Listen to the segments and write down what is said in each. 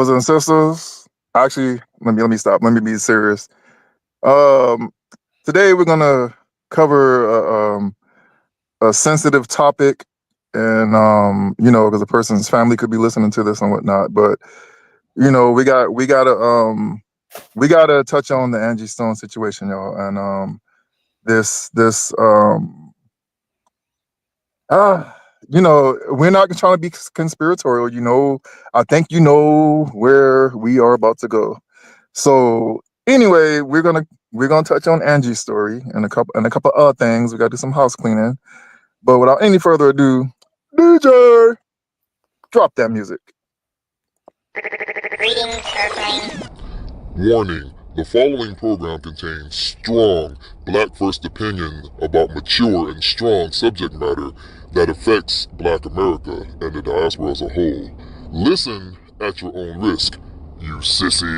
brothers and sisters. Actually, let me stop. Let me be serious. Um, Today we're gonna cover a sensitive topic, and because a person's family could be listening to this and whatnot. But we gotta touch on the Angie Stone situation, y'all, and this we're not trying to be conspiratorial. I think where we are about to go. So anyway, we're gonna touch on Angie's story and a couple other things. We gotta do some house cleaning. But without any further ado, DJ, drop that music. Warning, the following program contains strong black first opinion about mature and strong subject matter that affects Black America and the diaspora as a whole. Listen at your own risk, you sissy.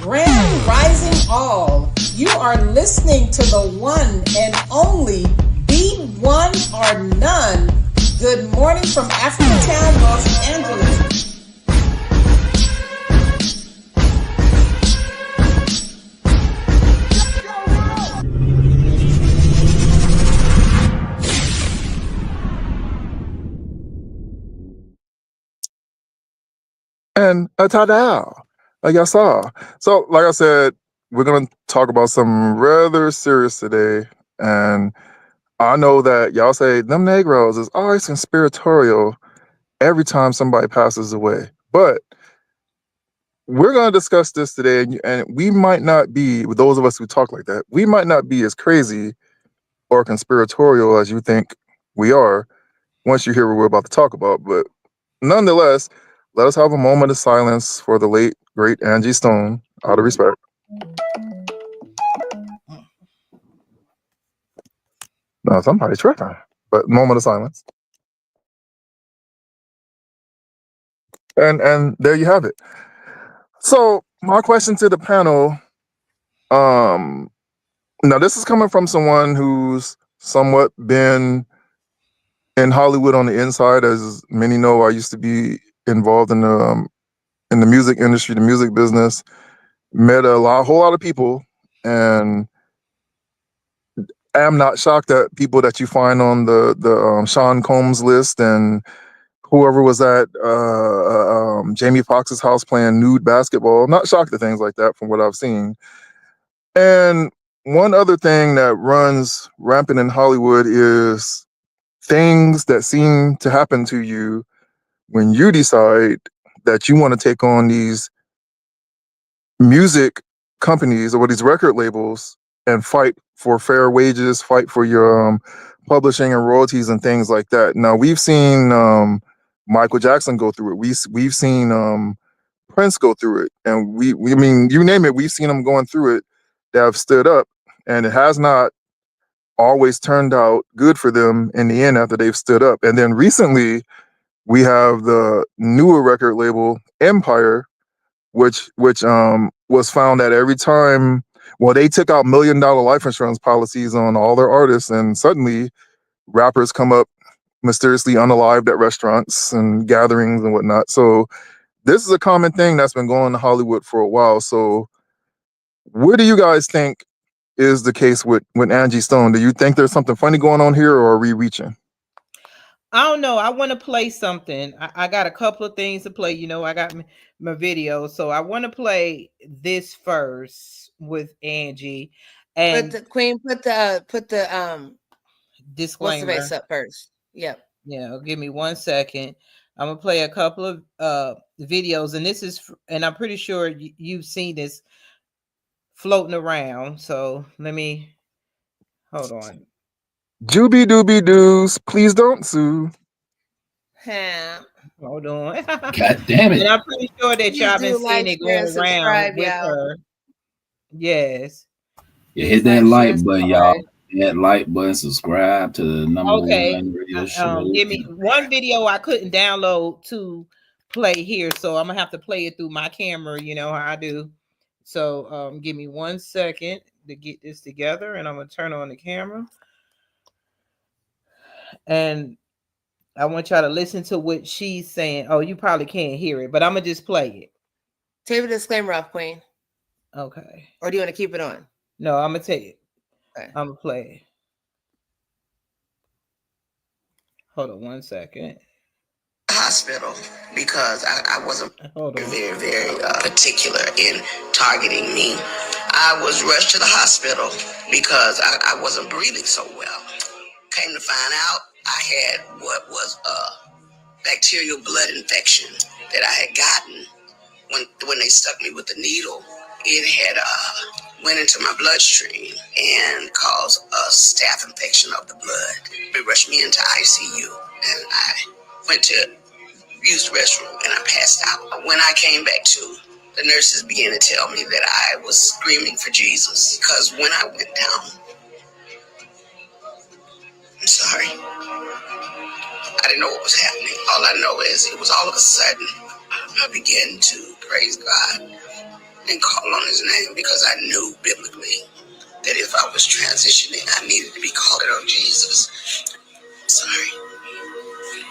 Grand Rising All, you are listening to the one and only Be One or None. Good morning from Africatown, Los Angeles. And ta-da, like I saw. So, like I said, we're gonna talk about something rather serious today. And I know that y'all say them Negroes is always conspiratorial every time somebody passes away. But we're going to discuss this today, and we might not be, with those of us who talk like that, we might not be as crazy or conspiratorial as you think we are once you hear what we're about to talk about. But nonetheless, let us have a moment of silence for the late, great Angie Stone, out of respect. No, somebody's tripping, but moment of silence. And there you have it. So my question to the panel, now this is coming from someone who's somewhat been in Hollywood on the inside. As many know, I used to be involved in the music industry, the music business. Met whole lot of people, and am not shocked at people that you find on the Sean Combs list and whoever was at Jamie Foxx's house playing nude basketball. Not shocked at things like that from what I've seen. And one other thing that runs rampant in Hollywood is things that seem to happen to you when you decide that you want to take on these music companies or these record labels and fight for fair wages, fight for your publishing and royalties and things like that. Now we've seen Michael Jackson go through it. We've seen Prince go through it, and we I mean, you name it, we've seen them going through it. That have stood up, and it has not always turned out good for them in the end after they've stood up. And then recently, we have the newer record label Empire, which was found that every time, well, they took out $1 million life insurance policies on all their artists, and suddenly rappers come up mysteriously unalived at restaurants and gatherings and whatnot. So this is a common thing that's been going on in Hollywood for a while. So what do you guys think is the case with Angie Stone? Do you think there's something funny going on here, or are we reaching? I don't know. I want to play something. I got a couple of things to play. I got my video, so I want to play this first with Angie. And put the disclaimer. What's the face up first? Yep. Yeah, give me 1 second. I'm gonna play a couple of videos, and this is, and I'm pretty sure you've seen this floating around. So let me hold on. Jooby dooby doos, please don't sue. Hold on. God damn it. And I'm pretty sure that y'all been seeing it going around with her. Yes. Yeah, hit that like button, y'all. Hit that like button, subscribe to the number one radio show. Give me one video I couldn't download to play here, so I'm gonna have to play it through my camera. You know how I do. So give me 1 second to get this together, and I'm gonna turn on the camera. And I want y'all to listen to what she's saying. Oh, you probably can't hear it, but I'm gonna just play it. Take the disclaimer off, Queen. Okay. Or do you want to keep it on? No, I'm gonna tell you. Okay. I'm gonna play it. Hold on 1 second. Hospital because I wasn't very particular in targeting me. I was rushed to the hospital because I wasn't breathing so well. Came to find out I had what was a bacterial blood infection that I had gotten when they stuck me with the needle. It had went into my bloodstream and caused a staph infection of the blood. They rushed me into ICU and I went to use the restroom and I passed out. When I came back to, the nurses began to tell me that I was screaming for Jesus because when I went down, I'm sorry, I didn't know what was happening. All I know is it was all of a sudden I began to praise God and call on his name because I knew biblically that if I was transitioning, I needed to be called on Jesus. Sorry.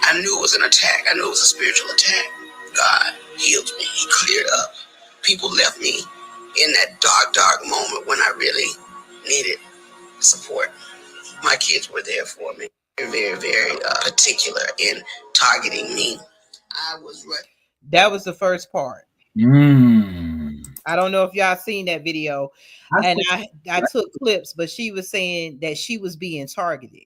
I knew it was an attack. I knew it was a spiritual attack. God healed me. He cleared up. People left me in that dark moment when I really needed support. My kids were there for me. Very particular in targeting me. I was right. That was the first part. I don't know if y'all seen that video, and I took clips, but she was saying that she was being targeted.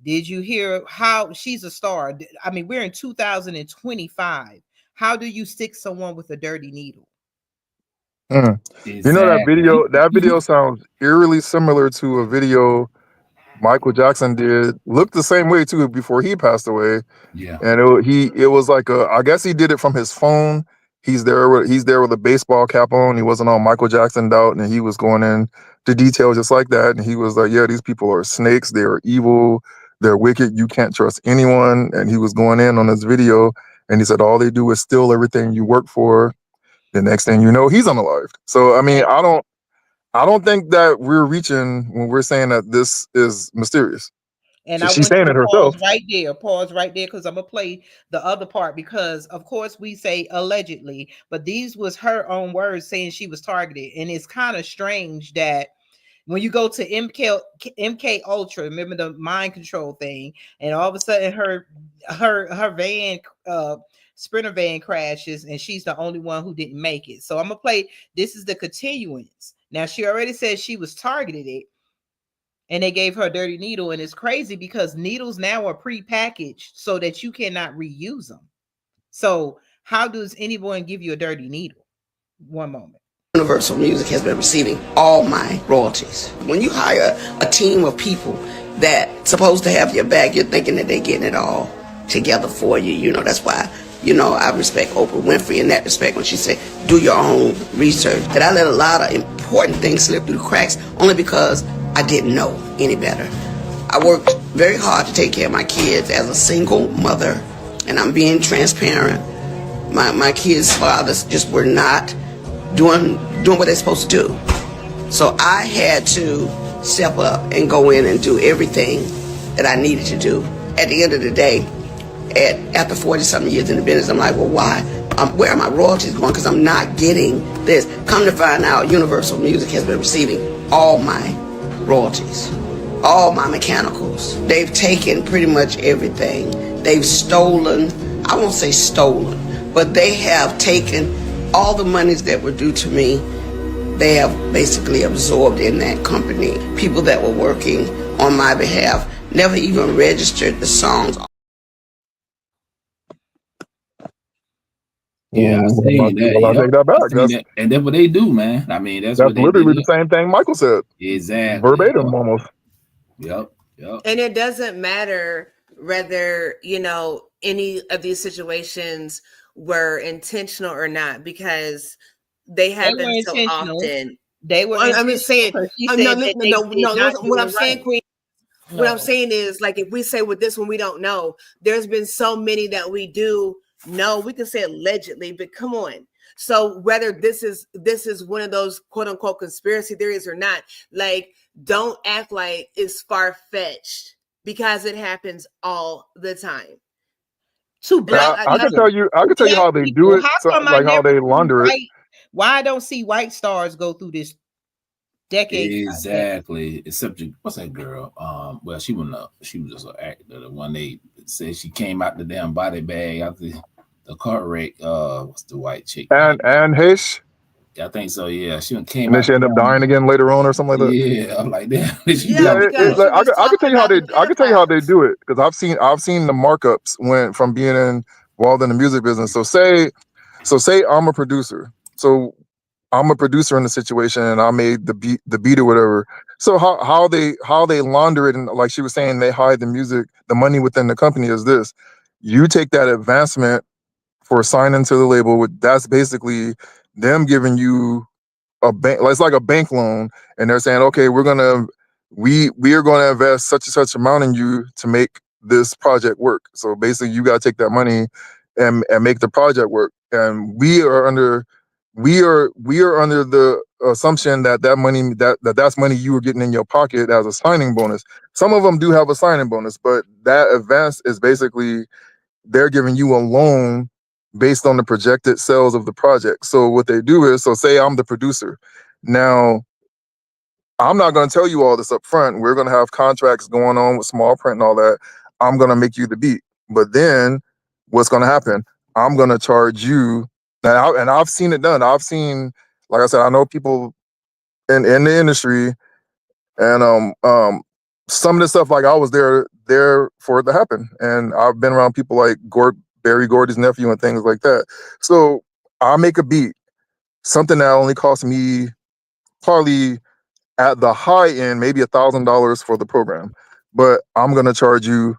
Did you hear how she's a star? I mean, we're in 2025. How do you stick someone with a dirty needle? Exactly. You know that video sounds eerily similar to a video Michael Jackson did. Looked the same way too before he passed away. Yeah. And it was like I guess he did it from his phone. He's there with a baseball cap on. He wasn't on Michael Jackson out, and he was going in to detail just like that. And he was like, yeah, these people are snakes, they are evil, they're wicked, you can't trust anyone. And he was going in on this video, and he said all they do is steal everything you work for. The next thing you know, he's unalived. So I mean, I don't think that we're reaching when we're saying that this is mysterious. And I she's want you saying to it herself. Pause right there, because I'm gonna play the other part, because of course we say allegedly, but these was her own words saying she was targeted. And it's kind of strange that when you go to MK Ultra, remember the mind control thing, and all of a sudden her van Sprinter van crashes and she's the only one who didn't make it. So I'm gonna play, this is the continuance. Now she already said she was targeted and they gave her a dirty needle, and it's crazy because needles now are pre-packaged so that you cannot reuse them. So how does anyone give you a dirty needle? One moment. Universal Music has been receiving all my royalties. When you hire a team of people that's supposed to have your back, you're thinking that they're getting it all together for you. You know, that's why, I respect Oprah Winfrey in that respect when she said, do your own research. That I let a lot of important things slip through the cracks only because I didn't know any better. I worked very hard to take care of my kids as a single mother, and I'm being transparent. My kids' fathers just were not doing what they're supposed to do. So I had to step up and go in and do everything that I needed to do. At the end of the day, after 40-something years in the business, I'm like, well, why? Where are my royalties going? Because I'm not getting this. Come to find out, Universal Music has been receiving all my royalties, all my mechanicals. They've taken pretty much everything. They've stolen, I won't say stolen, but they have taken all the monies that were due to me. They have basically absorbed in that company. People that were working on my behalf never even registered the songs. Yeah, I seen that. I'll take that back. And that's what they do, man. I mean, that's what they literally do. The same thing Michael said. Exactly. Verbatim, almost. Yep. And it doesn't matter whether, any of these situations were intentional or not, because they happen so often. They were. I'm just saying. What I'm saying, Queen. No. What I'm saying is, like, if we say with this one we don't know, there's been so many that we do know. We can say allegedly, but come on. So whether this is one of those quote unquote conspiracy theories or not, like, don't act like it's far-fetched, because it happens all the time. Two black. I can tell you how they do it. How So, come like how they launder it. Why I don't see white stars go through this decade? Exactly. Except what's that girl? Well, she was just an actor. The one they said she came out the damn body bag after the car wreck. What's the white chick? And Hish. I think so. Yeah, she came. And then she ended up dying again later on, or something like that. Yeah, I'm like that. I can tell you how they. I can tell you how they do it because I've seen the markups from being involved in the music business. So say I'm a producer. So I'm a producer in the situation, and I made the beat or whatever. So how they launder it, and like she was saying, they hide the money within the company is this: you take that advancement for signing to the label. That's basically them giving you a bank. It's like a bank loan, and they're saying, okay, we are gonna invest such and such amount in you to make this project work. So basically, you gotta take that money and make the project work. And we are under the assumption that money that's money you were getting in your pocket as a signing bonus. Some of them do have a signing bonus, but that advance is basically they're giving you a loan based on the projected sales of the project. So what they do is, so say I'm the producer. Now, I'm not going to tell you all this up front. We're going to have contracts going on with small print and all that. I'm going to make you the beat. But then what's going to happen? I'm going to charge you. And I've seen it done. I've seen, like I said, I know people in the industry, and some of the stuff, like I was there for it to happen. And I've been around people like Barry Gordy's nephew and things like that. So I'll make a beat, something that only cost me probably at the high end, maybe $1,000 for the program. But I'm gonna charge you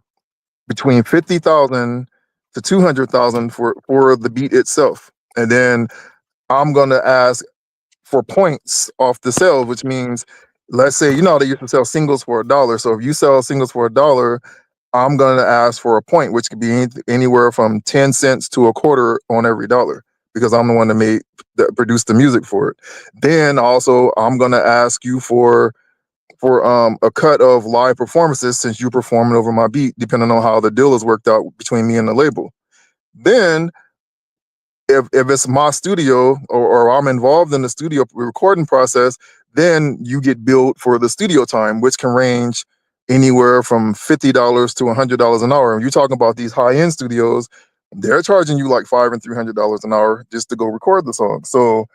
between $50,000 to $200,000 for the beat itself. And then I'm gonna ask for points off the sale, which means, let's say, they used to sell singles for $1. So if you sell singles for $1, I'm going to ask for a point, which could be anywhere from 10 cents to a quarter on every dollar, because I'm the one that produced the music for it. Then also, I'm going to ask you for a cut of live performances, since you're performing over my beat, depending on how the deal is worked out between me and the label. Then if it's my studio or I'm involved in the studio recording process, then you get billed for the studio time, which can range anywhere from $50 to $100 an hour. And you're talking about these high-end studios, they're charging you like $500 and $300 an hour just to go record the song. So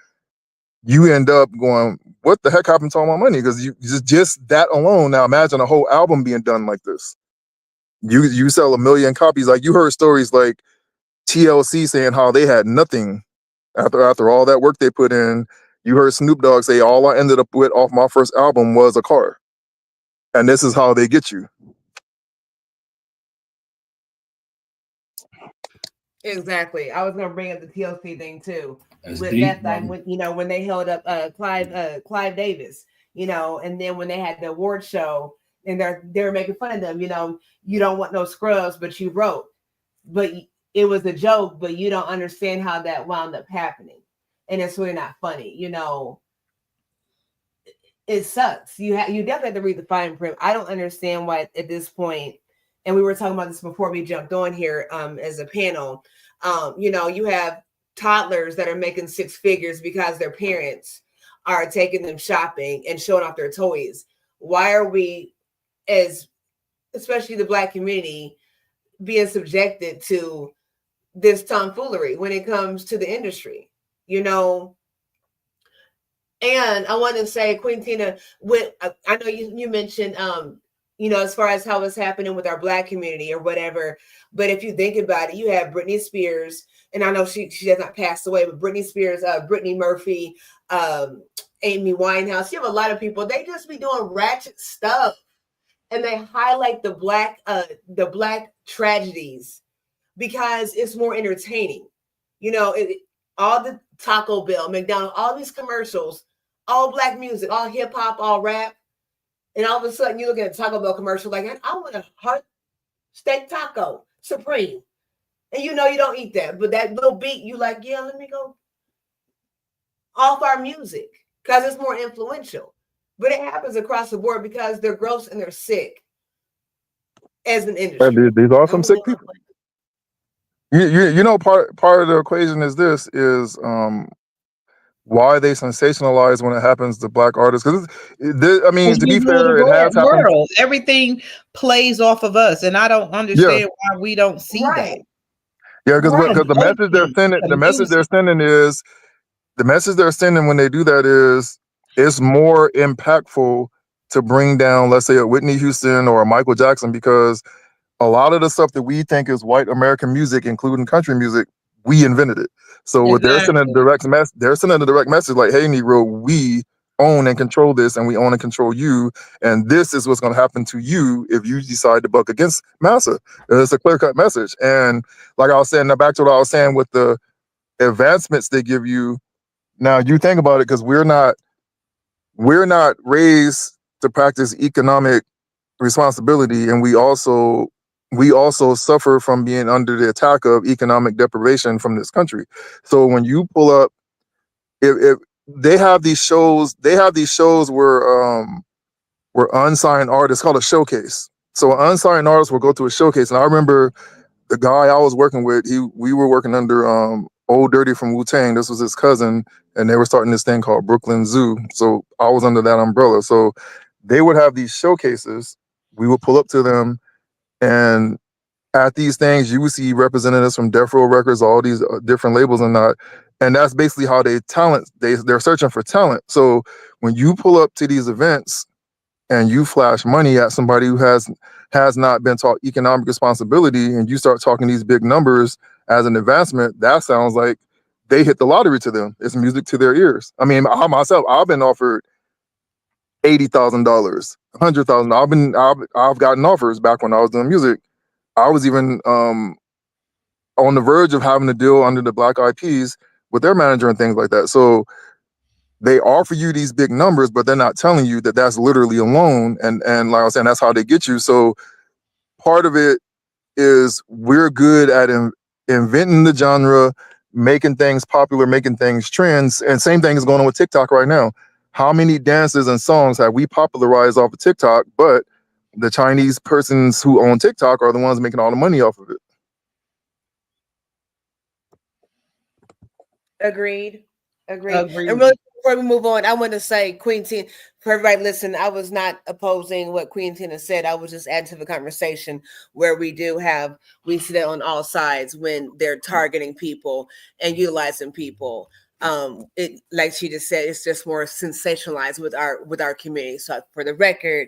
you end up going, what the heck happened to all my money? Because you just that alone. Now imagine a whole album being done like this. You sell 1 million copies. Like, you heard stories like TLC saying how they had nothing after all that work they put in. You heard Snoop Dogg say, all I ended up with off my first album was a car. And this is how they get you. Exactly. I was going to bring up the TLC thing too. That's with deep, that time, when they held up Clive Davis, and then when they had the award show and they were making fun of them, you don't want no scrubs, but you wrote. But it was a joke, but you don't understand how that wound up happening. And it's really not funny. It sucks. You definitely have to read the fine print. I don't understand why at this point, and we were talking about this before we jumped on here as a panel, you have toddlers that are making 6 figures because their parents are taking them shopping and showing off their toys. Why are we, especially the Black community, being subjected to this tomfoolery when it comes to the industry, And I want to say, Queen Tina, I know you mentioned, as far as how it's happening with our Black community or whatever. But if you think about it, you have Britney Spears, and I know she has not passed away, but Britney Spears, Brittany Murphy, Amy Winehouse. You have a lot of people. They just be doing ratchet stuff, and they highlight the Black tragedies because it's more entertaining. All the Taco Bell, McDonald's, all these commercials, all Black music, all hip hop, all rap. And all of a sudden you look at a Taco Bell commercial like, I want a heart steak taco, supreme. And you don't eat that. But that little beat, you like, yeah, let me go off our music because it's more influential. But it happens across the board because they're gross and they're sick as an industry. These are some sick people. You know, part of the equation is this is why they sensationalize when it happens to black artists, because I mean, to We be rule fair, it the has happened. world. Everything plays off of us, and I don't Yeah, understand why we don't see that. yeah, because Right. the message they're Emotion, sending, the music. the message they're sending when they do that is it's more impactful to bring down, let's say, a Whitney Houston or a Michael Jackson, because a lot of the stuff that we think is white American music, including country music, we invented it. So what they're sending Exactly. they're sending a direct message like, hey, Negro, we own and control this, and we own and control you, and this is what's going to happen to you if you decide to buck against massa. It's a clear-cut message. And like I was saying, now back to what I was saying with the advancements they give you. Now you think about it, because we're not raised to practice economic responsibility, and we also suffer from being under the attack of economic deprivation from this country. So when you pull up, if they have these shows where unsigned artists, called a showcase. So an unsigned artist will go to a showcase, and I remember the guy I was working with, we were working under Old Dirty from Wu-Tang. This was his cousin, and they were starting this thing called Brooklyn Zoo. So I was under that umbrella. So they would have these showcases. We would pull up to them, and at these things, you would see representatives from Death Row Records, all these different labels and that. And that's basically how they're searching for talent. So when you pull up to these events and you flash money at somebody who has not been taught economic responsibility, and you start talking these big numbers as an advancement, that sounds like they hit the lottery to them. It's music to their ears. I mean, I myself, I've been offered $80,000, $100,000. I've gotten offers back when I was doing music. I was even on the verge of having a deal under the Black Eyed Peas with their manager and things like that. So they offer you these big numbers, but they're not telling you that that's literally a loan. And like I was saying, that's how they get you. So part of it is we're good at inventing the genre, making things popular, making things trends. And same thing is going on with TikTok right now. How many dances and songs have we popularized off of TikTok, but the Chinese persons who own TikTok are the ones making all the money off of it? Agreed. And Agreed. really, before we move on, I want to say, Queen Tina, for everybody listen, I was not opposing what Queen Tina said. I was just adding to the conversation where we see that on all sides when they're targeting people and utilizing people. It, like she just said, it's just more sensationalized with our community. So for the record,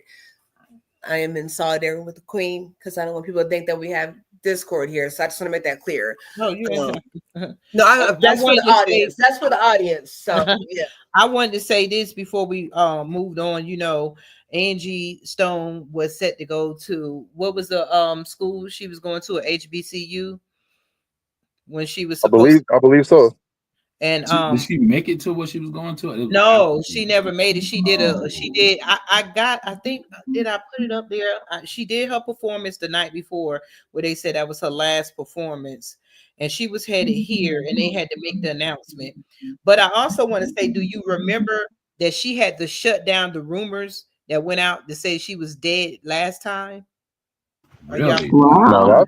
I am in solidarity with the Queen, because I don't want people to think that we have discord here. So I just want to make that clear. No, you ain't. No, that's for the audience. That's for the audience. So yeah. I wanted to say this before we moved on. You know, Angie Stone was set to go to, what was the school she was going to, at HBCU, when she was supposed I believe so. And did she make it to what she was going to? No, she never made it. She did I think, did I put it up there? She did her performance the night before, where they said that was her last performance, and she was headed here, and they had to make the announcement. But I also want to say, do you remember that she had to shut down the rumors that went out to say she was dead last time? Really? Wow. That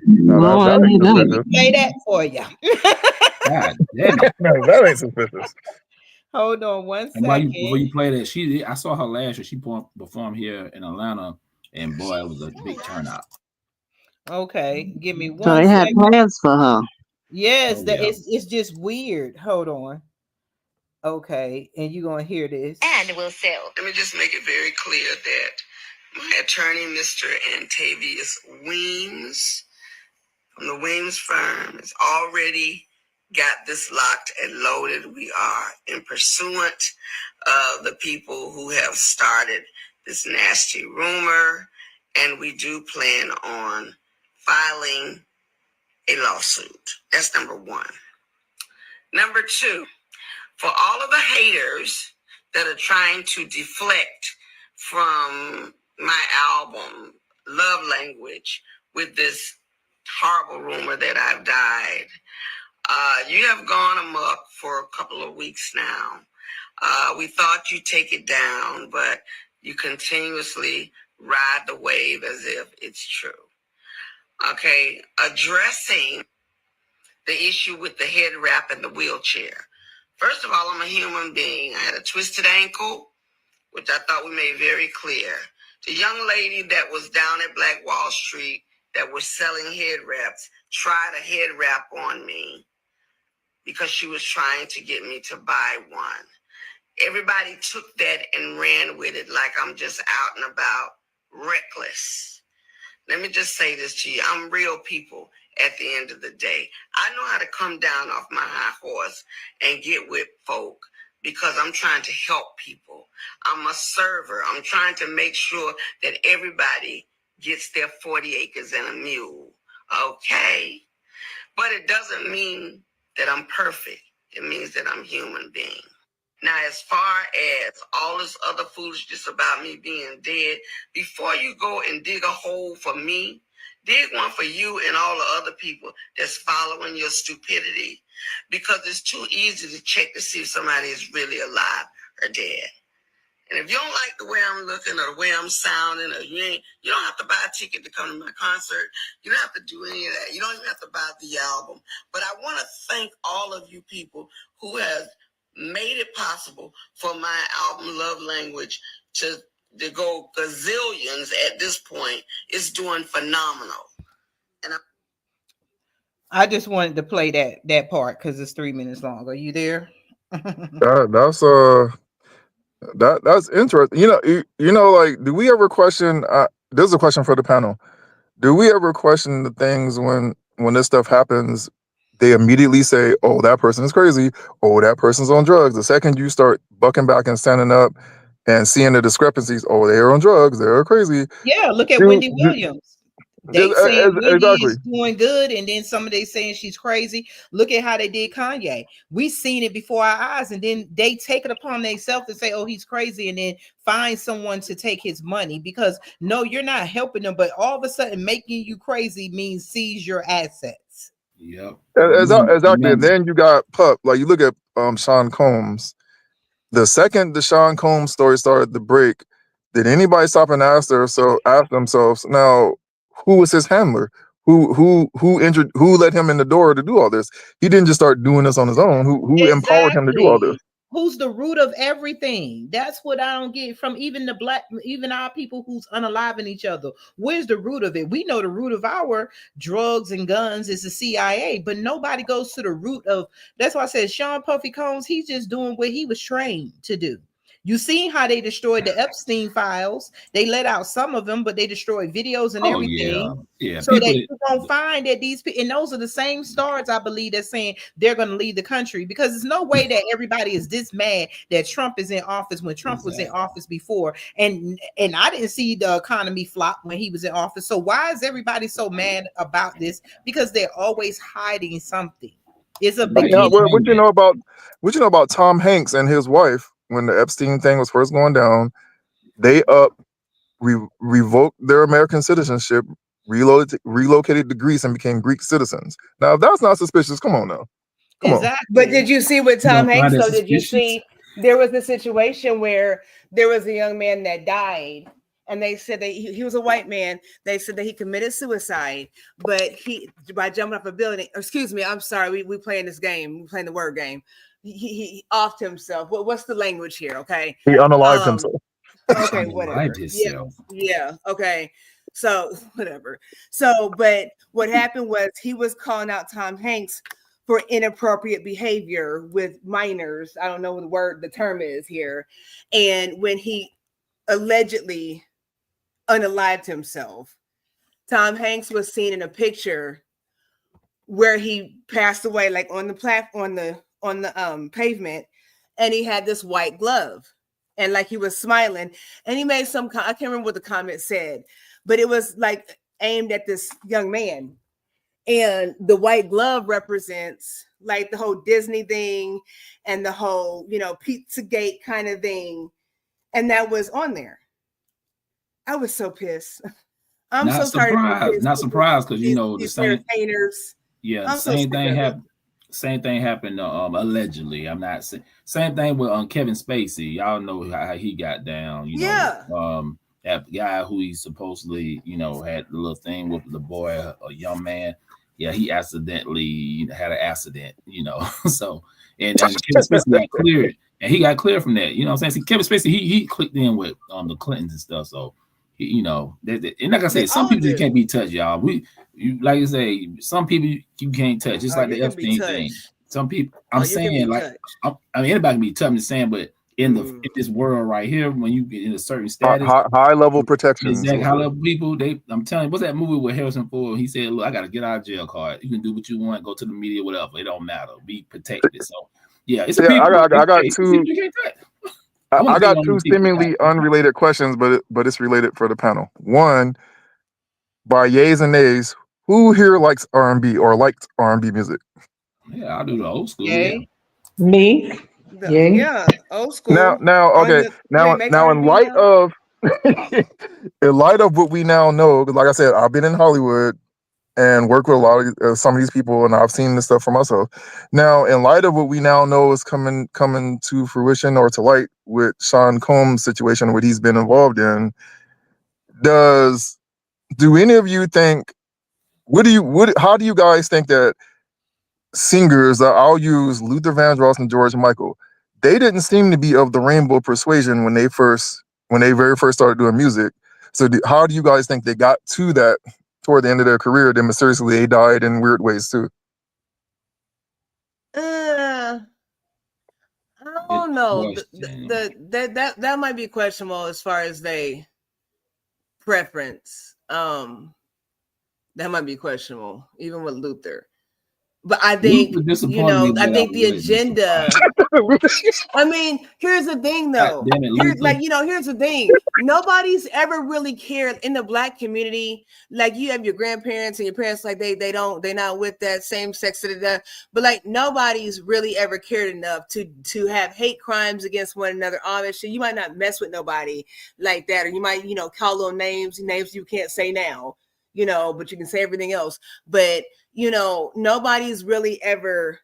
ain't suspicious. Play that for you. God damn it. No, that ain't suspicious. Hold on one And second. before you play that, I saw her last year. She performed here in Atlanta, and boy, it was a big turnout. Okay, give me one. So they had plans for her. Yes, it's just weird. Hold on. Okay, and you're gonna hear this. And will sell. Let me just make it very clear that my attorney, Mr. Antavius Weems, from the Weems firm, has already got this locked and loaded. We are in pursuant of the people who have started this nasty rumor, and we do plan on filing a lawsuit. That's number one. Number two, for all of the haters that are trying to deflect from my album, Love Language, with this horrible rumor that I've died, you have gone amok for a couple of weeks now. We thought you'd take it down, but you continuously ride the wave as if it's true. Okay, addressing the issue with the head wrap and the wheelchair. First of all, I'm a human being. I had a twisted ankle, which I thought we made very clear. The young lady that was down at Black Wall Street that was selling head wraps tried a head wrap on me because she was trying to get me to buy one. Everybody took that and ran with it like I'm just out and about, reckless. Let me just say this to you. I'm real people at the end of the day. I know how to come down off my high horse and get with folk because I'm trying to help people. I'm a server. I'm trying to make sure that everybody gets their 40 acres and a mule. Okay? But it doesn't mean that I'm perfect. It means that I'm a human being. Now, as far as all this other foolishness about me being dead, before you go and dig a hole for me, dig one for you and all the other people that's following your stupidity, because it's too easy to check to see if somebody is really alive or dead. And if you don't like the way I'm looking or the way I'm sounding, or you don't have to buy a ticket to come to my concert. You don't have to do any of that. You don't even have to buy the album. But I want to thank all of you people who have made it possible for my album Love Language to go gazillions at this point. It's doing phenomenal. And I just wanted to play that part because it's 3 minutes long. Are you there? That's interesting. Like, do we ever question? This is a question for the panel. Do we ever question the things when this stuff happens? They immediately say, "Oh, that person is crazy. Oh, that person's on drugs." The second you start bucking back and standing up and seeing the discrepancies, "Oh, they're on drugs. They're crazy." Yeah, look at Wendy Williams. They saying Wendy exactly. is doing good, and then somebody saying she's crazy. Look at how they did Kanye. We seen it before our eyes, and then they take it upon themselves to say, "Oh, he's crazy," and then find someone to take his money because no, you're not helping them. But all of a sudden, making you crazy means seize your assets. Yep. Exactly. And then you got Pup. Like, you look at Sean Combs. The second the Sean Combs story started to break, did anybody stop and ask themselves, now, who was his handler? Who let him in the door to do all this? He didn't just start doing this on his own. Who empowered him to do all this? Who's the root of everything? That's what I don't get from even our people who's unaliving each other. Where's the root of it? We know the root of our drugs and guns is the CIA, but nobody goes to the root of. That's why I said Sean Puffy Combs, he's just doing what he was trained to do. You seen how they destroyed the Epstein files. They let out some of them, but they destroyed videos and everything. Yeah. So that you're going to find that these people, and those are the same stars, I believe, that's saying they're going to leave the country, because there's no way that everybody is this mad that Trump is in office when Trump was in office before. And I didn't see the economy flop when he was in office. So why is everybody so mad about this? Because they're always hiding something. It's a big what you know about Tom Hanks and his wife? When the Epstein thing was first going down, they revoked their American citizenship, relocated to Greece, and became Greek citizens. Now, if that's not suspicious, come on now. Come on. But did you see with Tom Hanks, though? Did you see there was a situation where there was a young man that died, and they said that he was a white man. They said that he committed suicide, but by jumping off a building. Excuse me, I'm sorry. We playing this game. We playing the word game. He offed himself. What's the language here? Okay. He unalived himself. Okay, whatever. Yeah. Okay. So whatever. So, but what happened was he was calling out Tom Hanks for inappropriate behavior with minors. I don't know what the term is here. And when he allegedly unalived himself, Tom Hanks was seen in a picture where he passed away, like on the pavement, and he had this white glove, and like he was smiling, and he made I can't remember what the comment said, but it was like aimed at this young man, and the white glove represents like the whole Disney thing and the whole Pizzagate kind of thing, and that was on there. I was so pissed. I'm so tired. Not surprised because the same entertainers. Yeah, same thing happened. Same thing happened allegedly. I'm not saying same thing with Kevin Spacey. Y'all know how he got down. That guy who he supposedly had the little thing with the boy, a young man. yeah, he accidentally had an accident, so and Kevin Spacey got cleared, and he got cleared from that. You know what I'm saying? See, Kevin Spacey, he clicked in with the Clintons and stuff, so and like I said, some people just can't be touched, y'all. Like you say, some people you can't touch. It's like the Epstein thing. Some people, I'm saying, like, anybody can be touched. I'm just saying, but in this world right here, when you get in a certain status, high level protection, exactly, high level people, I'm telling you, what's that movie with Harrison Ford? He said, "Look, I got to get out of jail card. You can do what you want, go to the media, whatever. It don't matter. Be protected." So, yeah, it's people. I got two. I got two seemingly unrelated questions, but it's related for the panel. One, by yays and nays, who here likes R&B or liked R&B music? Yeah, I'll do the old school. Yay. Yeah. Me. Yeah, old school. Now, okay. Now, in light of what we now know, because like I said, I've been in Hollywood and worked with a lot of some of these people, and I've seen this stuff for myself. Now, in light of what we now know is coming to fruition or to light with Sean Combs' situation, what he's been involved in, do any of you think? How do you guys think that singers, I'll use Luther Vandross and George Michael, they didn't seem to be of the rainbow persuasion when they very first started doing music. So how do you guys think they got to that toward the end of their career? Then mysteriously they died in weird ways too. I don't know. That might be questionable as far as they preference. That might be questionable, even with Luther. But I think, I think the agenda. I mean, here's the thing, though. Here's the thing. Nobody's ever really cared in the Black community. Like, you have your grandparents and your parents, like they're not with that same sex, but like nobody's really ever cared enough to have hate crimes against one another. Obviously, you might not mess with nobody like that, or you might, call them names you can't say now, but you can say everything else. But nobody's really ever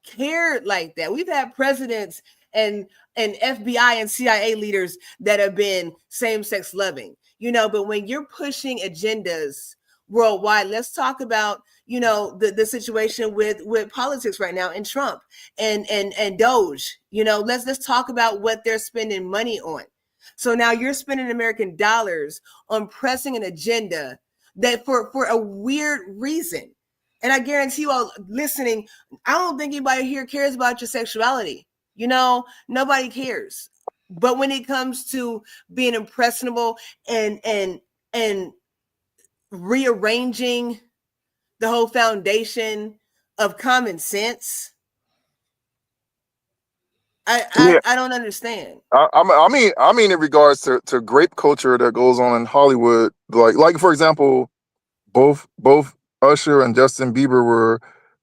cared like that. We've had presidents and FBI and CIA leaders that have been same-sex loving, but when you're pushing agendas worldwide, let's talk about, the situation with politics right now and Trump and Doge, let's talk about what they're spending money on. So now you're spending American dollars on pressing an agenda that for a weird reason. And I guarantee you all listening, I don't think anybody here cares about your sexuality. Nobody cares. But when it comes to being impressionable and rearranging the whole foundation of common sense, I don't understand. I mean in regards to grape culture that goes on in Hollywood, like for example, both Usher and Justin Bieber were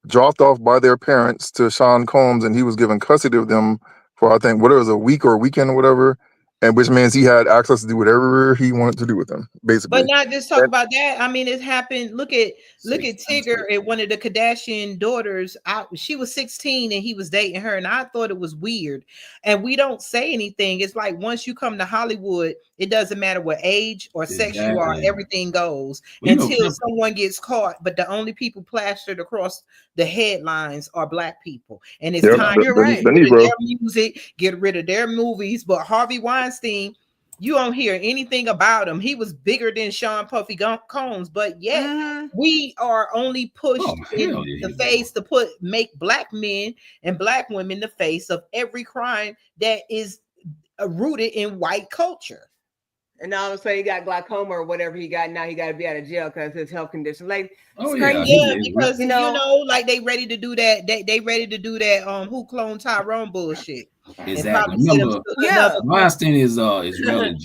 dropped off by their parents to Sean Combs, and he was given custody of them for, I think, whatever it was, a week or a weekend or whatever, and which means he had access to do whatever he wanted to do with them, basically. But not just talk about that. I mean, it happened. Look at Tigger and one of the Kardashian daughters. She was 16 and he was dating her, and I thought it was weird. And we don't say anything. It's like once you come to Hollywood, it doesn't matter what age or sex you are, everything goes until someone gets caught. But the only people plastered across the headlines are Black people, and it's time to get rid of their music, get rid of their movies. But Harvey Weinstein, you don't hear anything about him. He was bigger than Sean Puffy Combs, but yet we are only pushed in the face to make Black men and Black women the face of every crime that is rooted in white culture. And all of a sudden he got glaucoma or whatever he got. Now he got to be out of jail because his health condition. Like, because like they ready to do that. They ready to do that. Who cloned Tyrone bullshit? Exactly. Remember, Weinstein is relevant.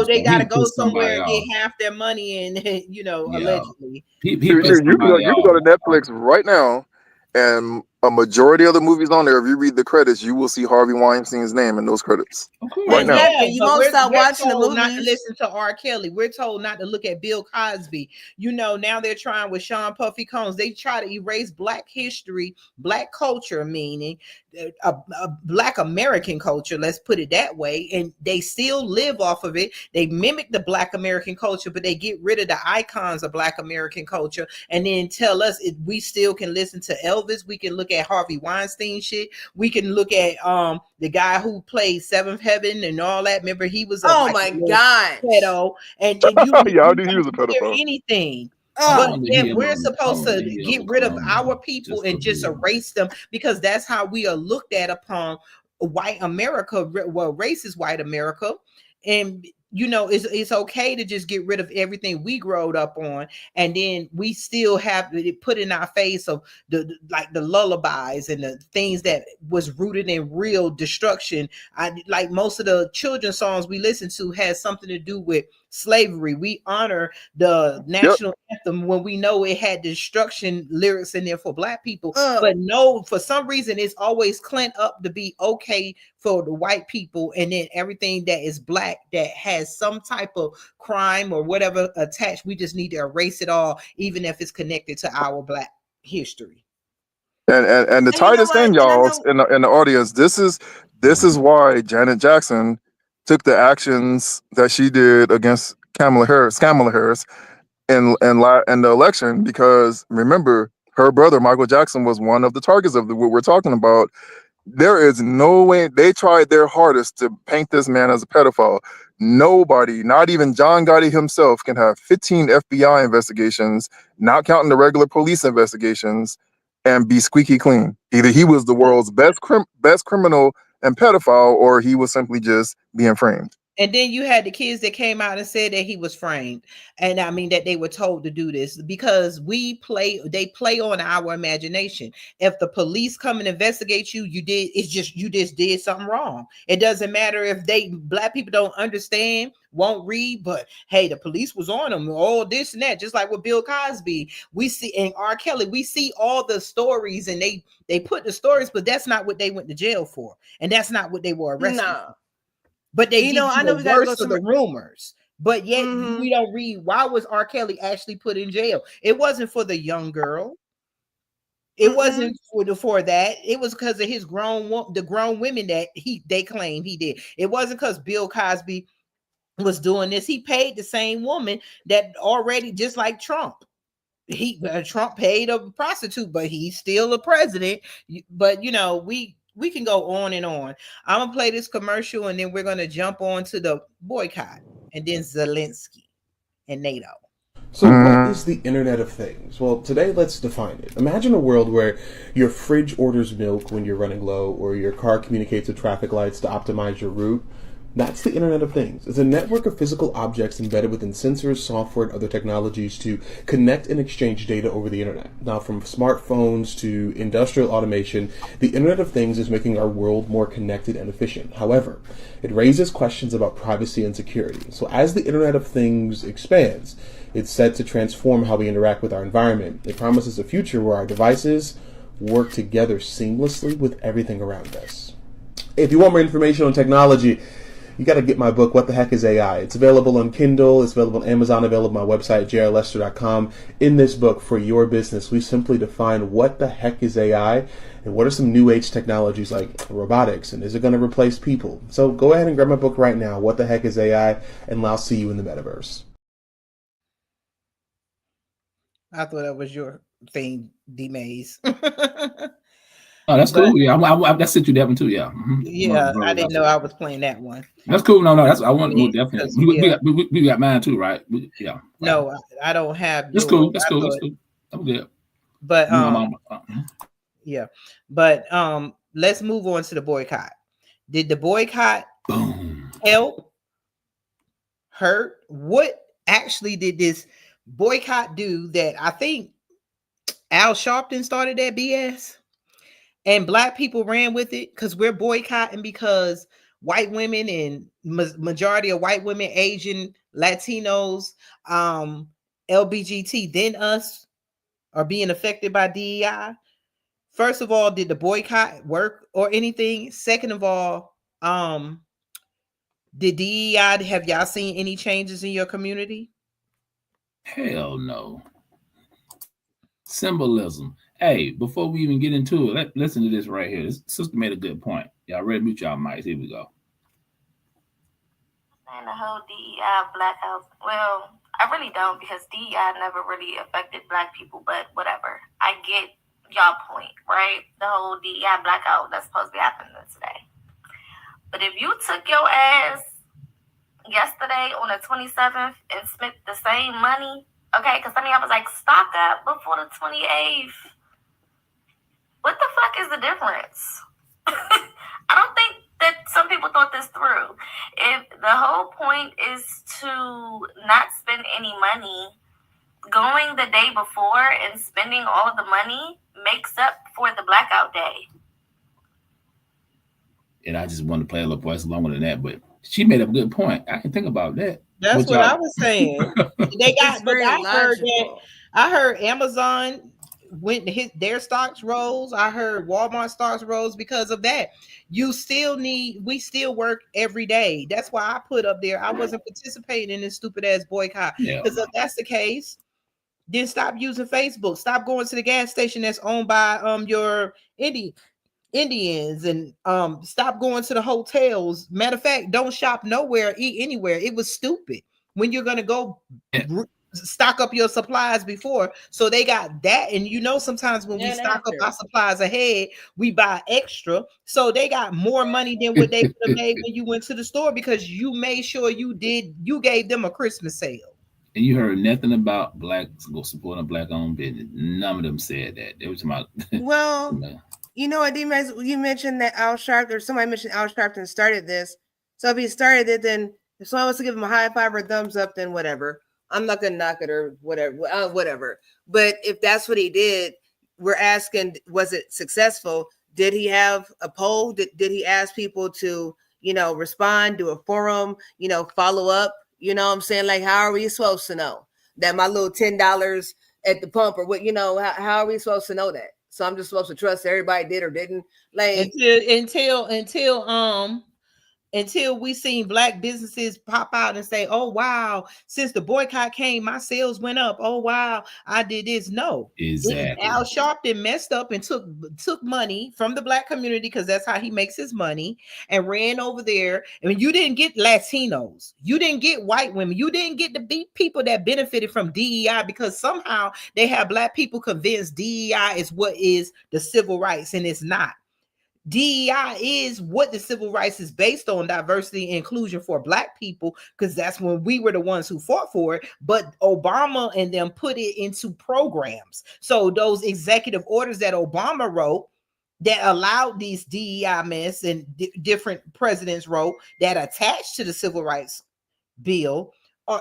They got to go somewhere and get half their money, and allegedly. You can go to Netflix right now, and A majority of the movies on there, if you read the credits, you will see Harvey Weinstein's name in those credits. Right now. Exactly. You but won't stop we're watching the told not to movies. listen to R. Kelly. We're told not to look at Bill Cosby. You know, now they're trying with Sean Puffy Combs. They try to erase Black history, Black culture, meaning a Black American culture. Let's put it that way. And they still live off of it. They mimic the Black American culture, but they get rid of the icons of Black American culture, and then tell us we still can listen to Elvis. We can look at Harvey Weinstein shit. We can look at the guy who played Seventh Heaven and all that. Remember, he was Oh my God. pedo, and you Yeah, I you knew he was a don't hear pedophile. anything. Oh. But then we're supposed to get rid of our people and just erase them, because that's how we are looked at upon white America, well, racist white America. And you know, it's okay to just get rid of everything we growed up on, and then we still have it put in our face of the lullabies and the things that was rooted in real destruction. Like most of the children's songs we listen to has something to do with slavery. We honor the national anthem when we know it had destruction lyrics in there for Black people. But no, for some reason, it's always clamped up to be okay for the white people, and then everything that is Black that has some type of crime or whatever attached, we just need to erase it all, even if it's connected to our Black history. And the tightest thing, y'all, in the audience, this is why Janet Jackson took the actions that she did against Kamala Harris in the election, because remember, her brother Michael Jackson was one of the targets of what we're talking about. There is no way. They tried their hardest to paint this man as a pedophile. Nobody, not even John Gotti himself, can have 15 FBI investigations, not counting the regular police investigations, and be squeaky clean. Either he was the world's best criminal and pedophile, or he was simply just being framed. And then you had the kids that came out and said that he was framed. And I mean, that they were told to do this because they play on our imagination. If the police come and investigate you, you just did something wrong. It doesn't matter if Black people don't understand, won't read, but hey, the police was on them, all this and that, just like with Bill Cosby. We see, and R. Kelly, we see all the stories, and they put the stories, but that's not what they went to jail for. And that's not what they were arrested for. But they I know the worst of the rumors. But yet we don't read, why was R. Kelly actually put in jail? It wasn't for the young girl. It wasn't for that. It was because of the grown women that they claim he did. It wasn't because Bill Cosby was doing this. He paid the same woman that already, just like Trump. Trump paid a prostitute, but he's still a president. But you know, we can go on and on. I'm gonna play this commercial, and then we're gonna jump on to the boycott, and then Zelensky and Nato. So what is the Internet of Things? Well, today let's define it. Imagine a world where your fridge orders milk when you're running low, or your car communicates with traffic lights to optimize your route. That's the Internet of Things. It's a network of physical objects embedded within sensors, software, and other technologies to connect and exchange data over the Internet. Now, from smartphones to industrial automation, the Internet of Things is making our world more connected and efficient. However, it raises questions about privacy and security. So as the Internet of Things expands, it's set to transform how we interact with our environment. It promises a future where our devices work together seamlessly with everything around us. If you want more information on technology, you got to get my book, What the Heck is AI? It's available on Kindle, it's available on Amazon, available on my website, jrlester.com. In this book, for your business, we simply define what the heck is AI and what are some new age technologies like robotics, and is it going to replace people? So go ahead and grab my book right now, What the Heck is AI? And I'll see you in the metaverse. I thought that was your thing, D Maze. Oh, that's cool. Yeah, I sent you that one too. Yeah. Yeah, I didn't know I was playing that one. That's cool. No, that's I want more definitely. We got mine too, right? Yeah. No, I don't have. That's cool. That's cool. That's cool. I'm good. But yeah, but let's move on to the boycott. Did the boycott help, hurt? What actually did this boycott do that I think Al Sharpton started that BS? And Black people ran with it because we're boycotting because white women and majority of white women, Asian, Latinos, LBGT, then us are being affected by DEI. first of all, did the boycott work or anything? Second of all, did DEI, have y'all seen any changes in your community? Hell no. Symbolism. Hey, before we even get into it, listen to this right here. This sister made a good point. Y'all ready? Mute y'all mics. Here we go. And the whole DEI blackout. Well, I really don't, because DEI never really affected Black people, but whatever. I get y'all point, right? The whole DEI blackout that's supposed to be happening today. But if you took your ass yesterday on the 27th and spent the same money, okay, because I mean, I was like, stock up before the 28th. What the fuck is the difference? I don't think that some people thought this through. If the whole point is to not spend any money, going the day before and spending all of the money makes up for the blackout day. And I just wanted to play a little voice longer than that, but she made a good point. I can think about that. That's what I was saying. They got, but I heard Amazon went hit their stocks rose. I heard Walmart stocks rose because of that. We still work every day. That's why I put up there, I wasn't participating in this stupid ass boycott. Because if that's the case, then stop using Facebook. Stop going to the gas station that's owned by your Indians, and stop going to the hotels. Matter of fact, don't shop nowhere, eat anywhere. It was stupid when you're gonna go stock up your supplies before. So they got that, and sometimes when we stock up our supplies ahead, we buy extra. So they got more money than what they would have made when you went to the store, because you made sure you gave them a Christmas sale. And you heard nothing about blacks supporting a black-owned business. None of them said that. They were talking about. Well, you know what, D-Max, you mentioned that Al Sharpton, or somebody mentioned Al Sharpton started this. So if he started it, then if someone wants to give him a high five or thumbs up, then whatever. I'm not gonna knock it or whatever. But if that's what he did, we're asking, was it successful? Did he have a poll? Did he ask people to, respond, do a forum, follow up? You know what I'm saying? Like, how are we supposed to know that my little $10 at the pump, or what, how are we supposed to know that? So I'm just supposed to trust everybody did or didn't, like, until we seen black businesses pop out and say, oh wow, since the boycott came, my sales went up. Oh wow, I did this. No, exactly. Al Sharpton messed up and took money from the black community, because that's how he makes his money, and ran over there. I mean, you didn't get Latinos, you didn't get white women, you didn't get the people that benefited from DEI, because somehow they have black people convinced DEI is what is the civil rights, and it's not. DEI is what the civil rights is based on, diversity and inclusion for black people, because that's when we were the ones who fought for it. But Obama and them put it into programs. So those executive orders that Obama wrote that allowed these DEI mess, and different presidents wrote that attached to the civil rights bill,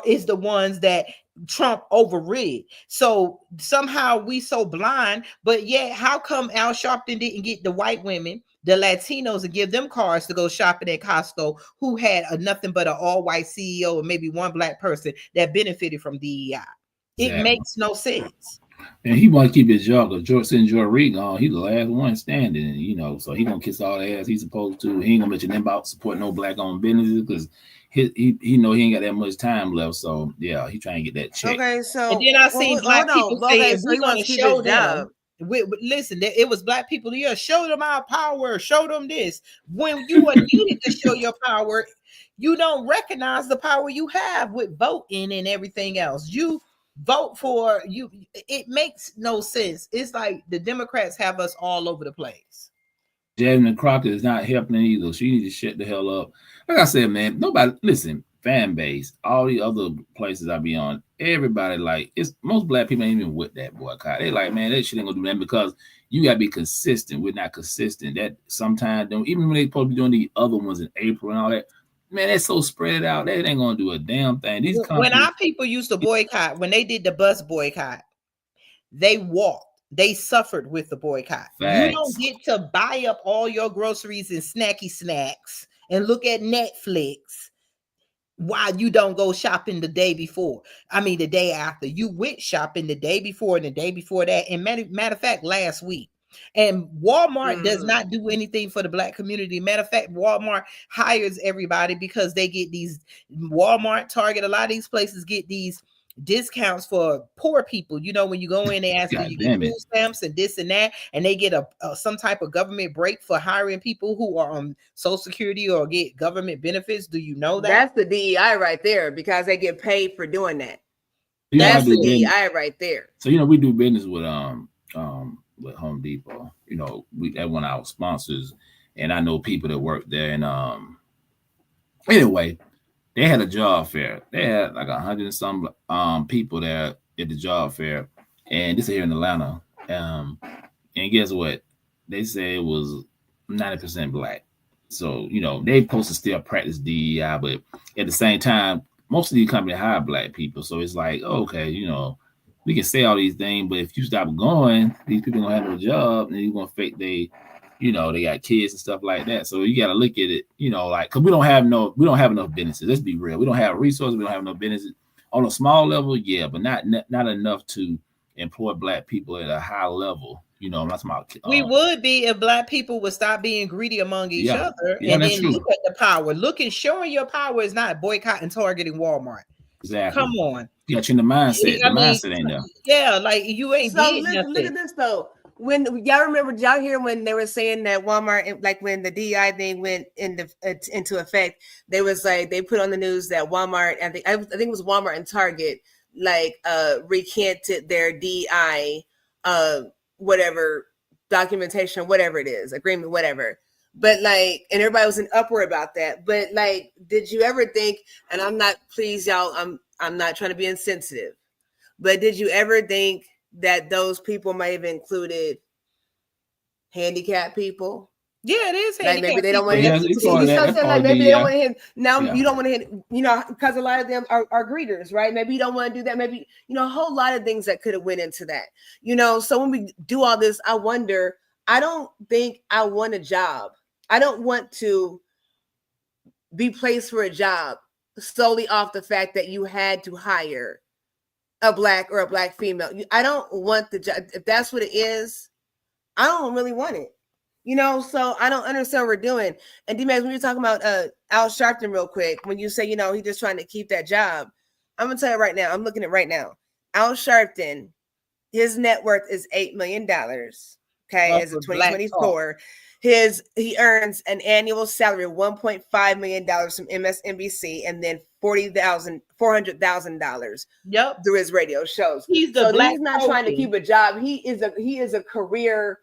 is the ones that Trump overrid. So somehow we so blind. But yet, how come Al Sharpton didn't get the white women, the Latinos, and give them cars to go shopping at Costco, who had nothing but an all-white CEO and maybe one black person that benefited from DEI? It makes no sense. And he want to keep his job, because George Reed on, he's the last one standing, so he gonna kiss all the ass he's supposed to. He ain't gonna mention them about supporting no black-owned businesses, because he know he ain't got that much time left. So yeah, he trying to get that check. Okay, so and then I seen black people saying, we're gonna show them. Listen, it was black people. Yeah, show them our power. Show them this. When you are needed to show your power, you don't recognize the power you have with voting and everything else. You vote for you. It makes no sense. It's like the Democrats have us all over the place. Jasmine Crockett is not helping either. She needs to shut the hell up. Like I said, man, nobody, listen, fan base, all the other places I be on, everybody, like, most black people ain't even with that boycott. They like, man, that shit ain't gonna do that, because you gotta be consistent. We're not consistent. That sometimes don't, even when they supposed to be doing the other ones in April and all that, man, that's so spread out. They ain't gonna do a damn thing. These when our people used to boycott, when they did the bus boycott, they walked. They suffered with the boycott. Facts. You don't get to buy up all your groceries and snacky snacks and look at Netflix while you don't go shopping the day before. I mean, the day after. You went shopping the day before and the day before that. And matter of fact, last week. And Walmart does not do anything for the Black community. Matter of fact, Walmart hires everybody because they get these Walmart, Target, a lot of these places get these discounts for poor people. You know, when you go in, they ask, do you get food stamps and this and that, and they get a some type of government break for hiring people who are on Social Security or get government benefits. Do you know that? That's the DEI right there, because they get paid for doing that. That's the DEI right there. So we do business with Home Depot. That one of our sponsors, and I know people that work there. And anyway, they had a job fair. They had like 100 and some people there at the job fair, and this is here in Atlanta. And guess what? They say it was 90% Black. So they supposed to still practice DEI, but at the same time, most of these companies hire Black people. So it's like, okay, we can say all these things, but if you stop going, these people gonna have no job, and you're gonna fake they got kids and stuff like that. So you got to look at it, like, because we don't have enough businesses. Let's be real. We don't have resources. We don't have enough businesses on a small level, yeah, but not enough to employ Black people at a high level. I'm not talking about. We would be if Black people would stop being greedy among each other, and then look at the power. Showing your power is not boycotting, targeting Walmart. Exactly. Come on. You got you in the mindset. The mindset ain't there. Yeah, like you ain't. So look at this though. When y'all hear when they were saying that Walmart, like when the DEI thing went into effect, they was like, they put on the news that Walmart, I think it was Walmart and Target, like recanted their DEI whatever documentation, whatever it is, agreement, whatever. But like, and everybody was in uproar about that. But like, did you ever think, and I'm not, please y'all, I'm not trying to be insensitive, but did you ever think that those people might have included handicapped people? Yeah, it is. Like maybe they don't want to hit. Maybe they don't want to hit. Now you don't want to hit. Because a lot of them are greeters, right? Maybe you don't want to do that. Maybe a whole lot of things that could have went into that. So when we do all this, I wonder. I don't think I want a job. I don't want to be placed for a job solely off the fact that you had to hire a Black or a Black female. I don't want the job. If that's what it is, I don't really want it. So I don't understand what we're doing. And D-Max, when you're talking about Al Sharpton real quick, when you say, he's just trying to keep that job, I'm going to tell you right now, I'm looking at it right now. Al Sharpton, his net worth is $8 million. Okay, as of 2024. He earns an annual salary of $1.5 million from MSNBC, and then $400,000 through his radio shows. He's not trying to keep a job. He is a career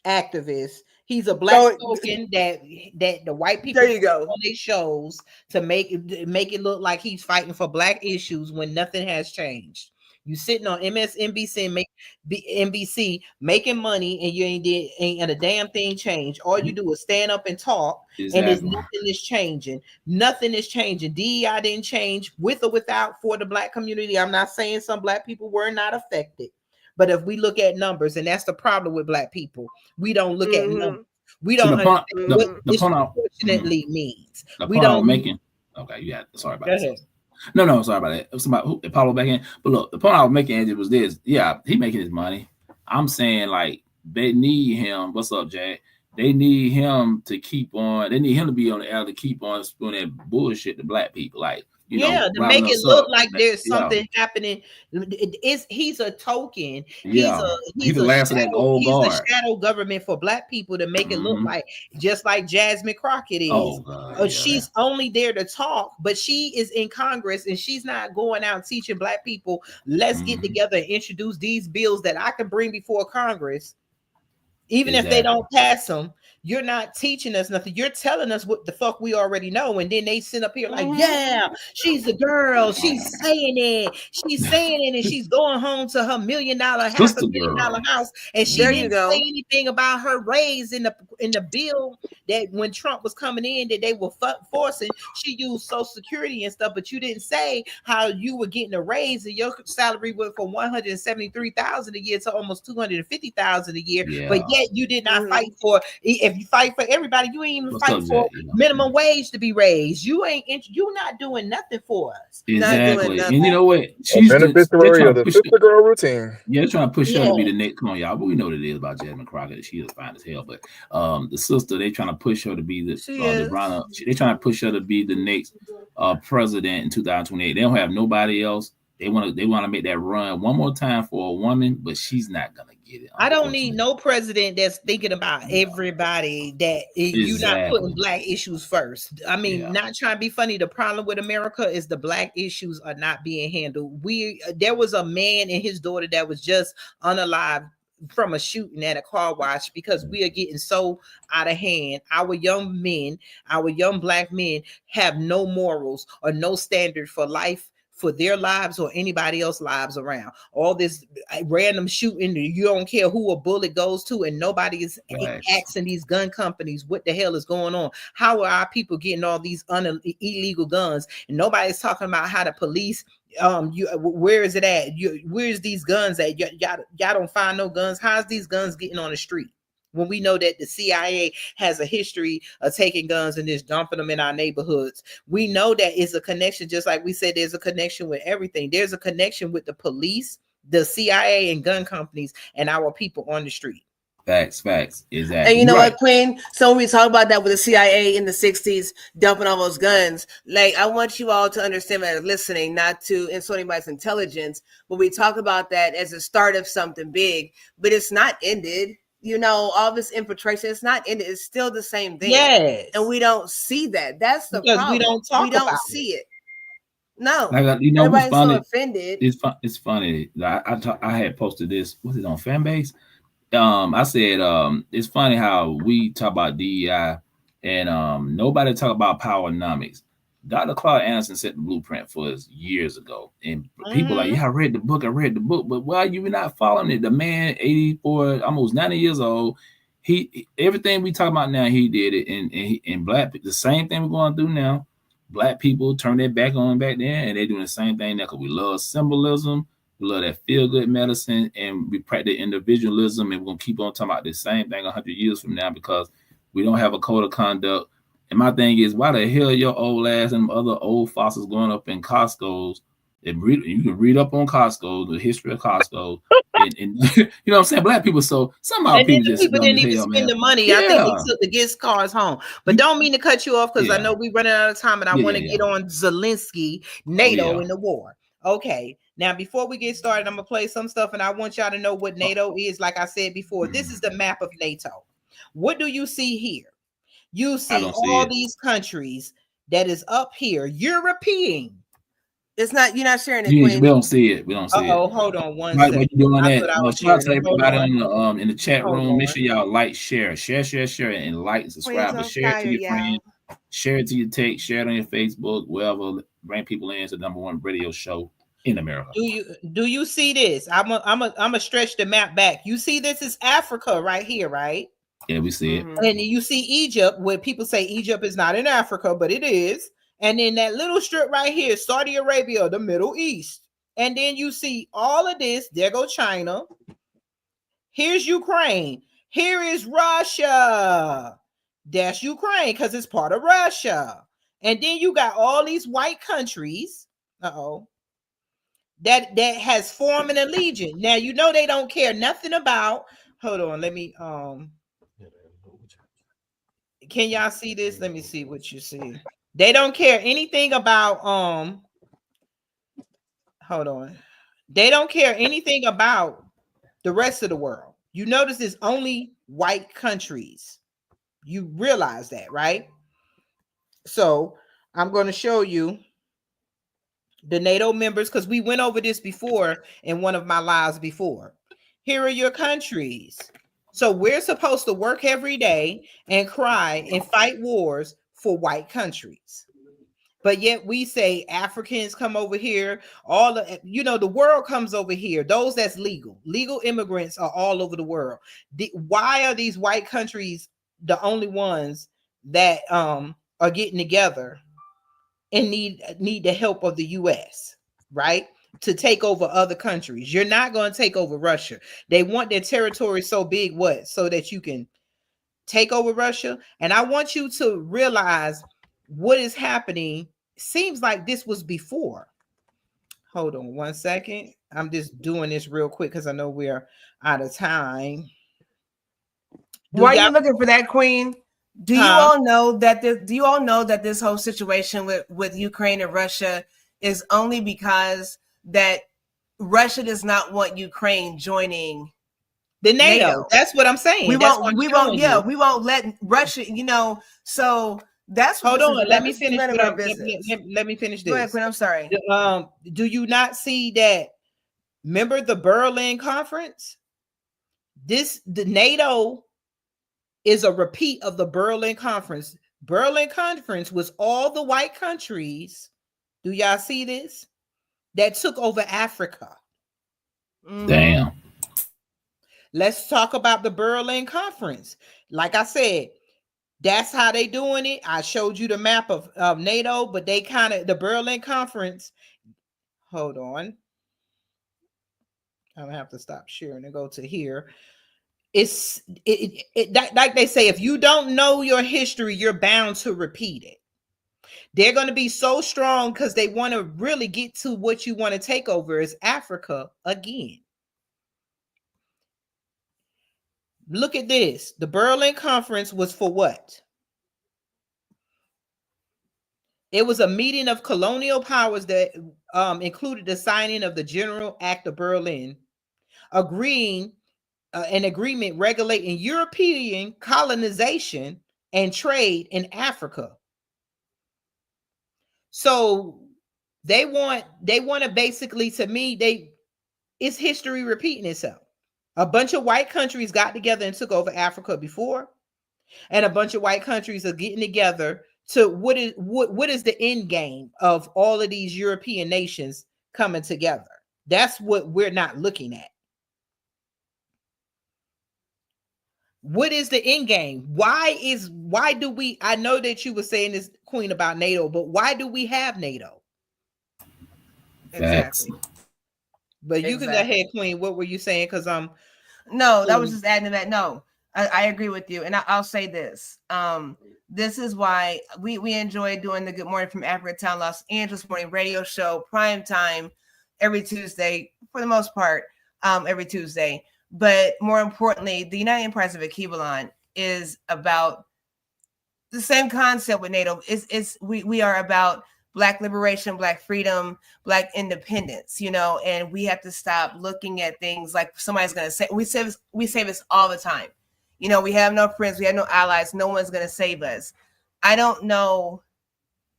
activist. He's a Black token that the white people on their shows to make it look like he's fighting for Black issues when nothing has changed. You sitting on MSNBC NBC making money, and you ain't a damn thing change. All you do is stand up and talk, and nothing is changing. Nothing is changing. DEI didn't change with or without for the Black community. I'm not saying some Black people were not affected, but if we look at numbers, and that's the problem with Black people, we don't look at numbers. We don't understand what disproportionately means. We don't making. Okay, you got. Sorry about that. No, sorry about that. It was about Apollo back in. But look, the point I was making, Angie, was this. Yeah, he making his money. I'm saying, like, they need him. What's up, Jack? They need him to keep on. They need him to be on the air to keep on spewing that bullshit to Black people. Like, to make it look like there's something happening. He's a token. He's the last of that old guard. He's a shadow government for Black people to make it look like, just like Jasmine Crockett is. Oh, God, she's only there to talk, but she is in Congress, and she's not going out teaching Black people, let's get together and introduce these bills that I can bring before Congress. Even if they don't pass them, you're not teaching us nothing. You're telling us what the fuck we already know. And then they sit up here like, yeah, she's a girl. She's saying it. She's saying it. And she's going home to her $1 million, $500 million house. And she didn't say anything about her raise in the bill that when Trump was coming in, that they were forcing. She used Social Security and stuff, but you didn't say how you were getting a raise and your salary went from $173,000 a year to almost $250,000 a year. Yeah. But yet yet you did not fight for. If you fight for everybody, you ain't even fight for minimum wage to be raised. You ain't. You not doing nothing for us. Exactly. And you know what? She's beneficiary of the sister girl routine. Yeah, they're trying to push her to be the next. Come on, y'all. But we know what it is about Jasmine Crockett. She is fine as hell. But the sister, they trying to push her to be the they trying to push her to be the next president in 2028. They don't have nobody else. They want to make that run one more time for a woman, but she's not gonna get it. I don't need no president that's thinking about everybody, that you're not putting black issues first. I mean, not trying to be funny. The problem with America is the black issues are not being handled. There was a man and his daughter that was just unalived from a shooting at a car wash because we are getting so out of hand. Our young men, our young black men have no morals or no standard for life, for their lives or anybody else's lives around. All this random shooting, you don't care who a bullet goes to, and nobody is asking these gun companies what the hell is going on. How are our people getting all these illegal guns? And nobody's talking about how the police, where is it at? Where's these guns at? Y'all don't find no guns. How's these guns getting on the street? When we know that the CIA has a history of taking guns and just dumping them in our neighborhoods. We know that it's a connection, just like we said, there's a connection with everything. There's a connection with the police, the CIA, and gun companies, and our people on the street. Facts, exactly. And you know what, Queen? So when we talk about that with the CIA in the 60s dumping all those guns, like, I want you all to understand that are listening, not to insult anybody's intelligence, but we talk about that as a start of something big, but it's not ended. You know, all this infiltration, it's not ended. It's still the same thing. Yes. And we don't see that. That's the problem. We don't talk about don't see it. No. You know, everybody's funny. So offended. It's funny. I had posted this. Was it on Fanbase? I said it's funny how we talk about DEI and nobody talk about powernomics. Dr. Claude Anderson set the blueprint for us years ago. And people like, yeah, I read the book, but why are you not following it? The man, 84, almost 90 years old, he everything we talk about now, he did it. And black, the same thing we're going through now. Black people turn their back on back then, and they're doing the same thing now because we love symbolism, we love that feel-good medicine, and we practice individualism, and we're going to keep on talking about the same thing 100 years from now because we don't have a code of conduct. And my thing is, why the hell your old ass and other old fossils going up in Costco's? And you can read up on Costco, the history of Costco, and you know what I'm saying? Black people, so some of our people just didn't even spend the money. Yeah. I think they took the gift cards home. But don't mean to cut you off because I know we're running out of time, and I want to get on Zelensky, NATO, and the war. Okay. Now, before we get started, I'm gonna play some stuff, and I want y'all to know what NATO is. Like I said before, this is the map of NATO. What do you see here? You see all these countries that is up here, European. It's not, you're not sharing it. We don't see it. We don't see it. Oh, hold on one second. What you doing that? Shout out to everybody in the chat room. Make sure y'all like, share, and like, subscribe. But share it to your friends. Share it to your text. Share it on your Facebook. Wherever. Bring people in to the #1 radio show in America. Do you see this? I'm a stretch the map back. You see this is Africa right here, right? Yeah, we see it. And you see Egypt, where people say Egypt is not in Africa, but it is. And then that little strip right here, Saudi Arabia, the Middle East. And then you see all of this. There go China. Here's Ukraine. Here is Russia. That's Ukraine because it's part of Russia. And then you got all these white countries. That has formed an allegiance. Now, you know they don't care nothing about. Hold on, let me can y'all see this? Let me see what you see. They don't care anything about hold on. They don't care anything about the rest of the world. You notice it's only white countries. You realize that, right? So I'm going to show you the NATO members because we went over this before in one of my lives before. Here are your countries. So we're supposed to work every day and cry and fight wars for white countries. But yet we say Africans come over here, the world comes over here. Those that's legal immigrants are all over the world. Why are these white countries the only ones that are getting together and need the help of the US, right? to take over other countries. You're not going to take over Russia. They want their territory so big, what? So that you can take over Russia. And I want you to realize what is happening. Seems like this was before. Hold on one second. I'm just doing this real quick because I know we're out of time. Why are you looking for that, Queen? Do you all know that this whole situation with Ukraine and Russia is only because that Russia does not want Ukraine joining the NATO. That's what I'm saying. We won't let Russia, so that's hold on. Let me finish. Let me finish this. Go ahead, Quinn, I'm sorry. Do you not see that? Remember the Berlin Conference? The NATO is a repeat of the Berlin Conference. Berlin Conference was all the white countries. Do y'all see this? That took over Africa. Damn. Let's talk about the Berlin Conference. Like I said, that's how they doing it. I showed you the map of NATO, but they the Berlin Conference. Hold on. I'm gonna have to stop sharing and go to here. Like they say, if you don't know your history, you're bound to repeat it. They're going to be so strong because they want to really get to what you want to take over is Africa again. Look at this. The Berlin Conference was for what? It was a meeting of colonial powers that included the signing of the General Act of Berlin, agreeing an agreement regulating European colonization and trade in Africa. So they want to basically, to me, it's history repeating itself. A bunch of white countries got together and took over Africa before, and a bunch of white countries are getting together to what is the end game of all of these European nations coming together. That's what we're not looking at. What is the end game? Why do we, I know that you were saying this, Queen, about NATO, but why do we have NATO? Exactly. But you can go ahead, Queen. What were you saying? Because no, that was just adding to that. No, I agree with you. And I'll say this. This is why we enjoy doing the Good Morning from Africa Town Los Angeles morning radio show, prime time, every Tuesday, for the most part, every Tuesday. But more importantly, the United Empires of Akibalon is about the same concept with NATO. We are about Black liberation, Black freedom, Black independence, and we have to stop looking at things like somebody's going to say, we say this all the time. We have no friends, we have no allies, no one's going to save us. I don't know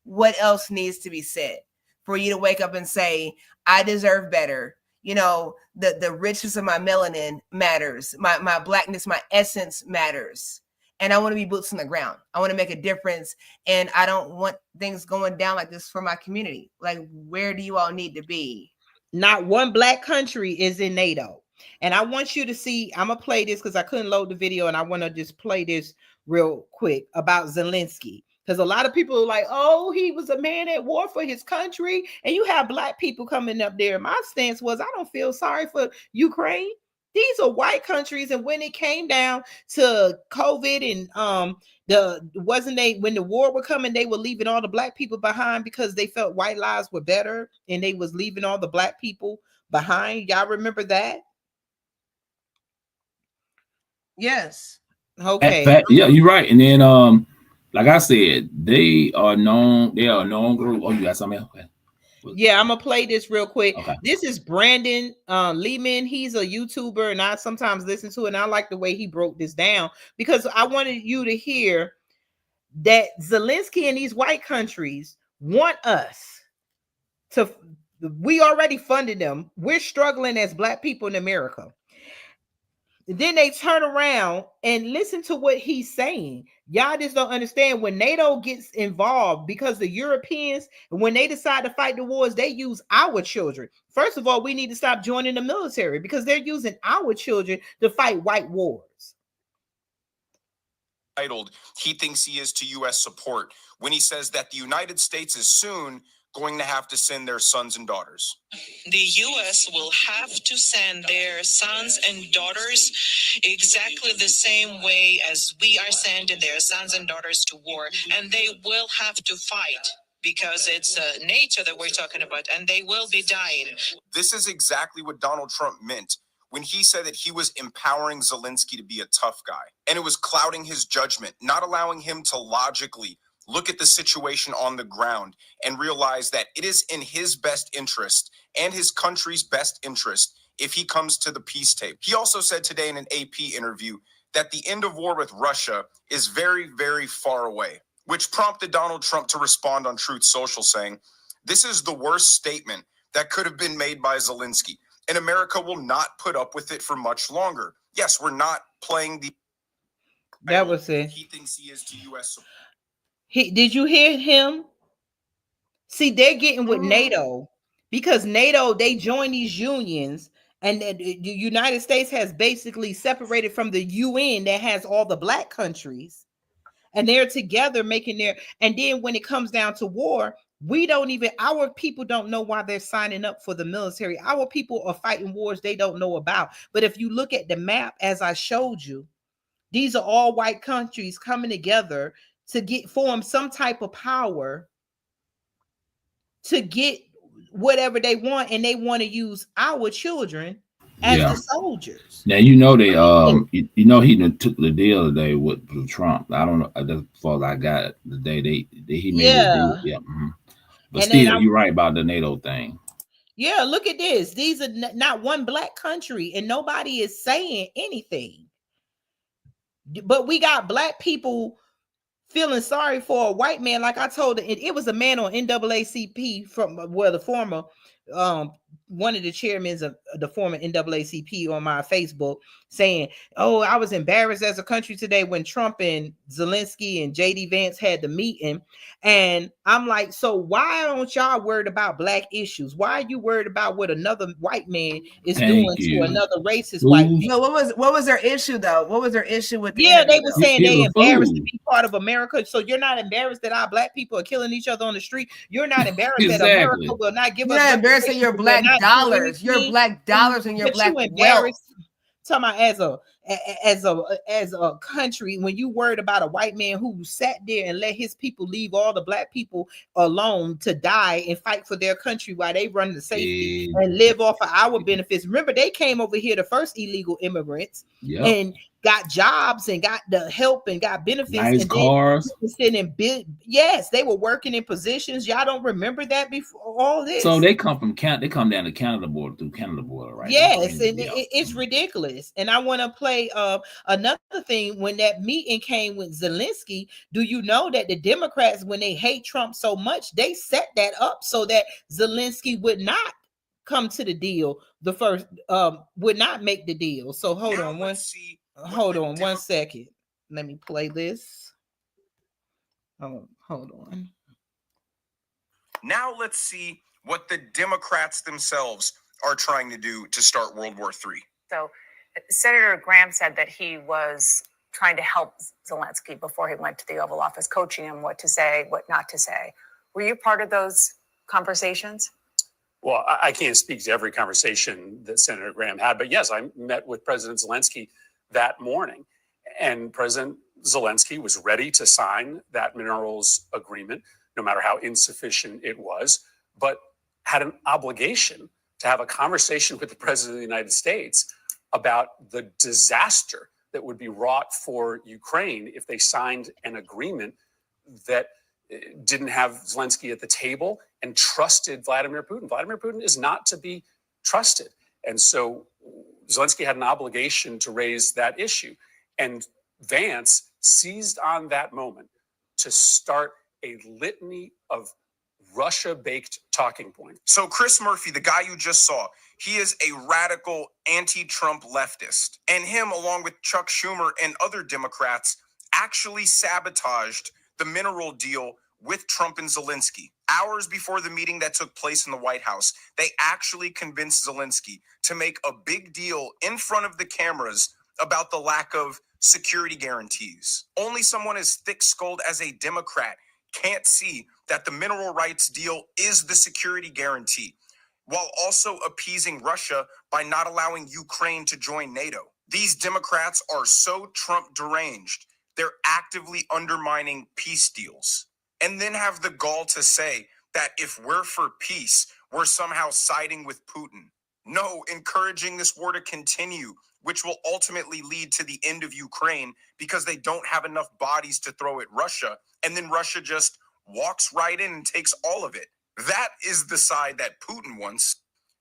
what else needs to be said for you to wake up and say, I deserve better. The richness of my melanin matters. My Blackness, my essence matters. And I want to be boots on the ground. I want to make a difference. And I don't want things going down like this for my community. Like, where do you all need to be? Not one Black country is in NATO. And I want you to see, I'm going to play this because I couldn't load the video. And I want to just play this real quick about Zelensky. Because a lot of people are like, oh, he was a man at war for his country. And you have Black people coming up there. My stance was, I don't feel sorry for Ukraine. These are white countries. And when it came down to COVID and when the war was coming, they were leaving all the Black people behind because they felt white lives were better. And they was leaving all the Black people behind. Y'all remember that? Yes. Okay. Yeah, you're right. And then like I said, they are a known group. Oh, you got something else? Okay. Yeah, I'm gonna play this real quick. Okay. This is Brandon Lehman. He's a YouTuber, and I sometimes listen to it. And I like the way he broke this down because I wanted you to hear that Zelensky and these white countries want us to. We already funded them. We're struggling as Black people in America. Then they turn around and listen to what he's saying. Y'all just don't understand when NATO gets involved because the Europeans, when they decide to fight the wars, they use our children. First of all, we need to stop joining the military because they're using our children to fight white wars. He thinks he is to U.S. support when he says that the United States is soon going to have to send their sons and daughters. The U.S. will have to send their sons and daughters exactly the same way as we are sending their sons and daughters to war. And they will have to fight because it's NATO that we're talking about, and they will be dying. This is exactly what Donald Trump meant when he said that he was empowering Zelensky to be a tough guy. And it was clouding his judgment, not allowing him to logically look at the situation on the ground and realize that it is in his best interest and his country's best interest if he comes to the peace table. He also said today in an AP interview that the end of war with Russia is very, very far away, which prompted Donald Trump to respond on Truth Social saying, "This is the worst statement that could have been made by Zelensky, and America will not put up with it for much longer." Yes, we're not playing the... That was it. He thinks he is to U.S. support. Did you hear him? See, they're getting with NATO because NATO, they join these unions, and the United States has basically separated from the UN that has all the black countries, and they're together making their, and then when it comes down to war, our people don't know why they're signing up for the military. Our people are fighting wars they don't know about. But if you look at the map, as I showed you, these are all white countries coming together to form some type of power to get whatever they want, and they want to use our children as the soldiers. Now you know they he took the deal today with Trump. I don't know, that's as far as I got it, the day he made the deal. But and still, you're right about the NATO thing. Yeah, look at this. These are not one black country, and nobody is saying anything. But we got black people feeling sorry for a white man. Like I told it was a man on NAACP from the former one of the chairmen of the former NAACP on my Facebook saying, "Oh, I was embarrassed as a country today when Trump and Zelensky and JD Vance had the meeting." And I'm like, so why don't y'all worried about black issues? Why are you worried about what another white man is doing to another racist white man? No, what was their issue though? What was their issue with the they were saying they embarrassed to be part of America. So you're not embarrassed that our black people are killing each other on the street. You're not embarrassed that America will not give us. You're not embarrassed that your black dollars, your black dollars, and your black wealth. Talking about as a country, when you worried about a white man who sat there and let his people leave all the black people alone to die and fight for their country while they run the safety and live off of our benefits. Remember, they came over here, the first illegal immigrants, and got jobs and got the help and got benefits, nice and cars. Yes, they were working in positions. Y'all don't remember that before all this? So they come from they come down to Canada border through Canada border, right? Yes, and it's ridiculous. And I want to play another thing. When that meeting came with Zelensky, do you know that the Democrats, when they hate Trump so much, they set that up so that Zelensky would not come to the deal. The first would not make the deal. So hold on one second. Let me play this. Oh, hold on. Now let's see what the Democrats themselves are trying to do to start World War III. So Senator Graham said that he was trying to help Zelensky before he went to the Oval Office, coaching him what to say, what not to say. Were you part of those conversations? Well, I can't speak to every conversation that Senator Graham had, but yes, I met with President Zelensky that morning, and President Zelensky was ready to sign that minerals agreement, no matter how insufficient it was, but had an obligation to have a conversation with the President of the United States about the disaster that would be wrought for Ukraine if they signed an agreement that didn't have Zelensky at the table and trusted Vladimir Putin. Vladimir Putin is not to be trusted. And so Zelensky had an obligation to raise that issue. And Vance seized on that moment to start a litany of Russia-baked talking points. So Chris Murphy, the guy you just saw, he is a radical anti-Trump leftist. And him, along with Chuck Schumer and other Democrats, actually sabotaged the mineral deal with Trump and Zelensky. Hours before the meeting that took place in the White House, they actually convinced Zelensky to make a big deal in front of the cameras about the lack of security guarantees. Only someone as thick-skulled as a Democrat can't see that the mineral rights deal is the security guarantee, while also appeasing Russia by not allowing Ukraine to join NATO. These Democrats are so Trump deranged, they're actively undermining peace deals, and then have the gall to say that if we're for peace, we're somehow siding with Putin. No, encouraging this war to continue, which will ultimately lead to the end of Ukraine because they don't have enough bodies to throw at Russia, and then Russia just walks right in and takes all of it. That is the side that Putin wants.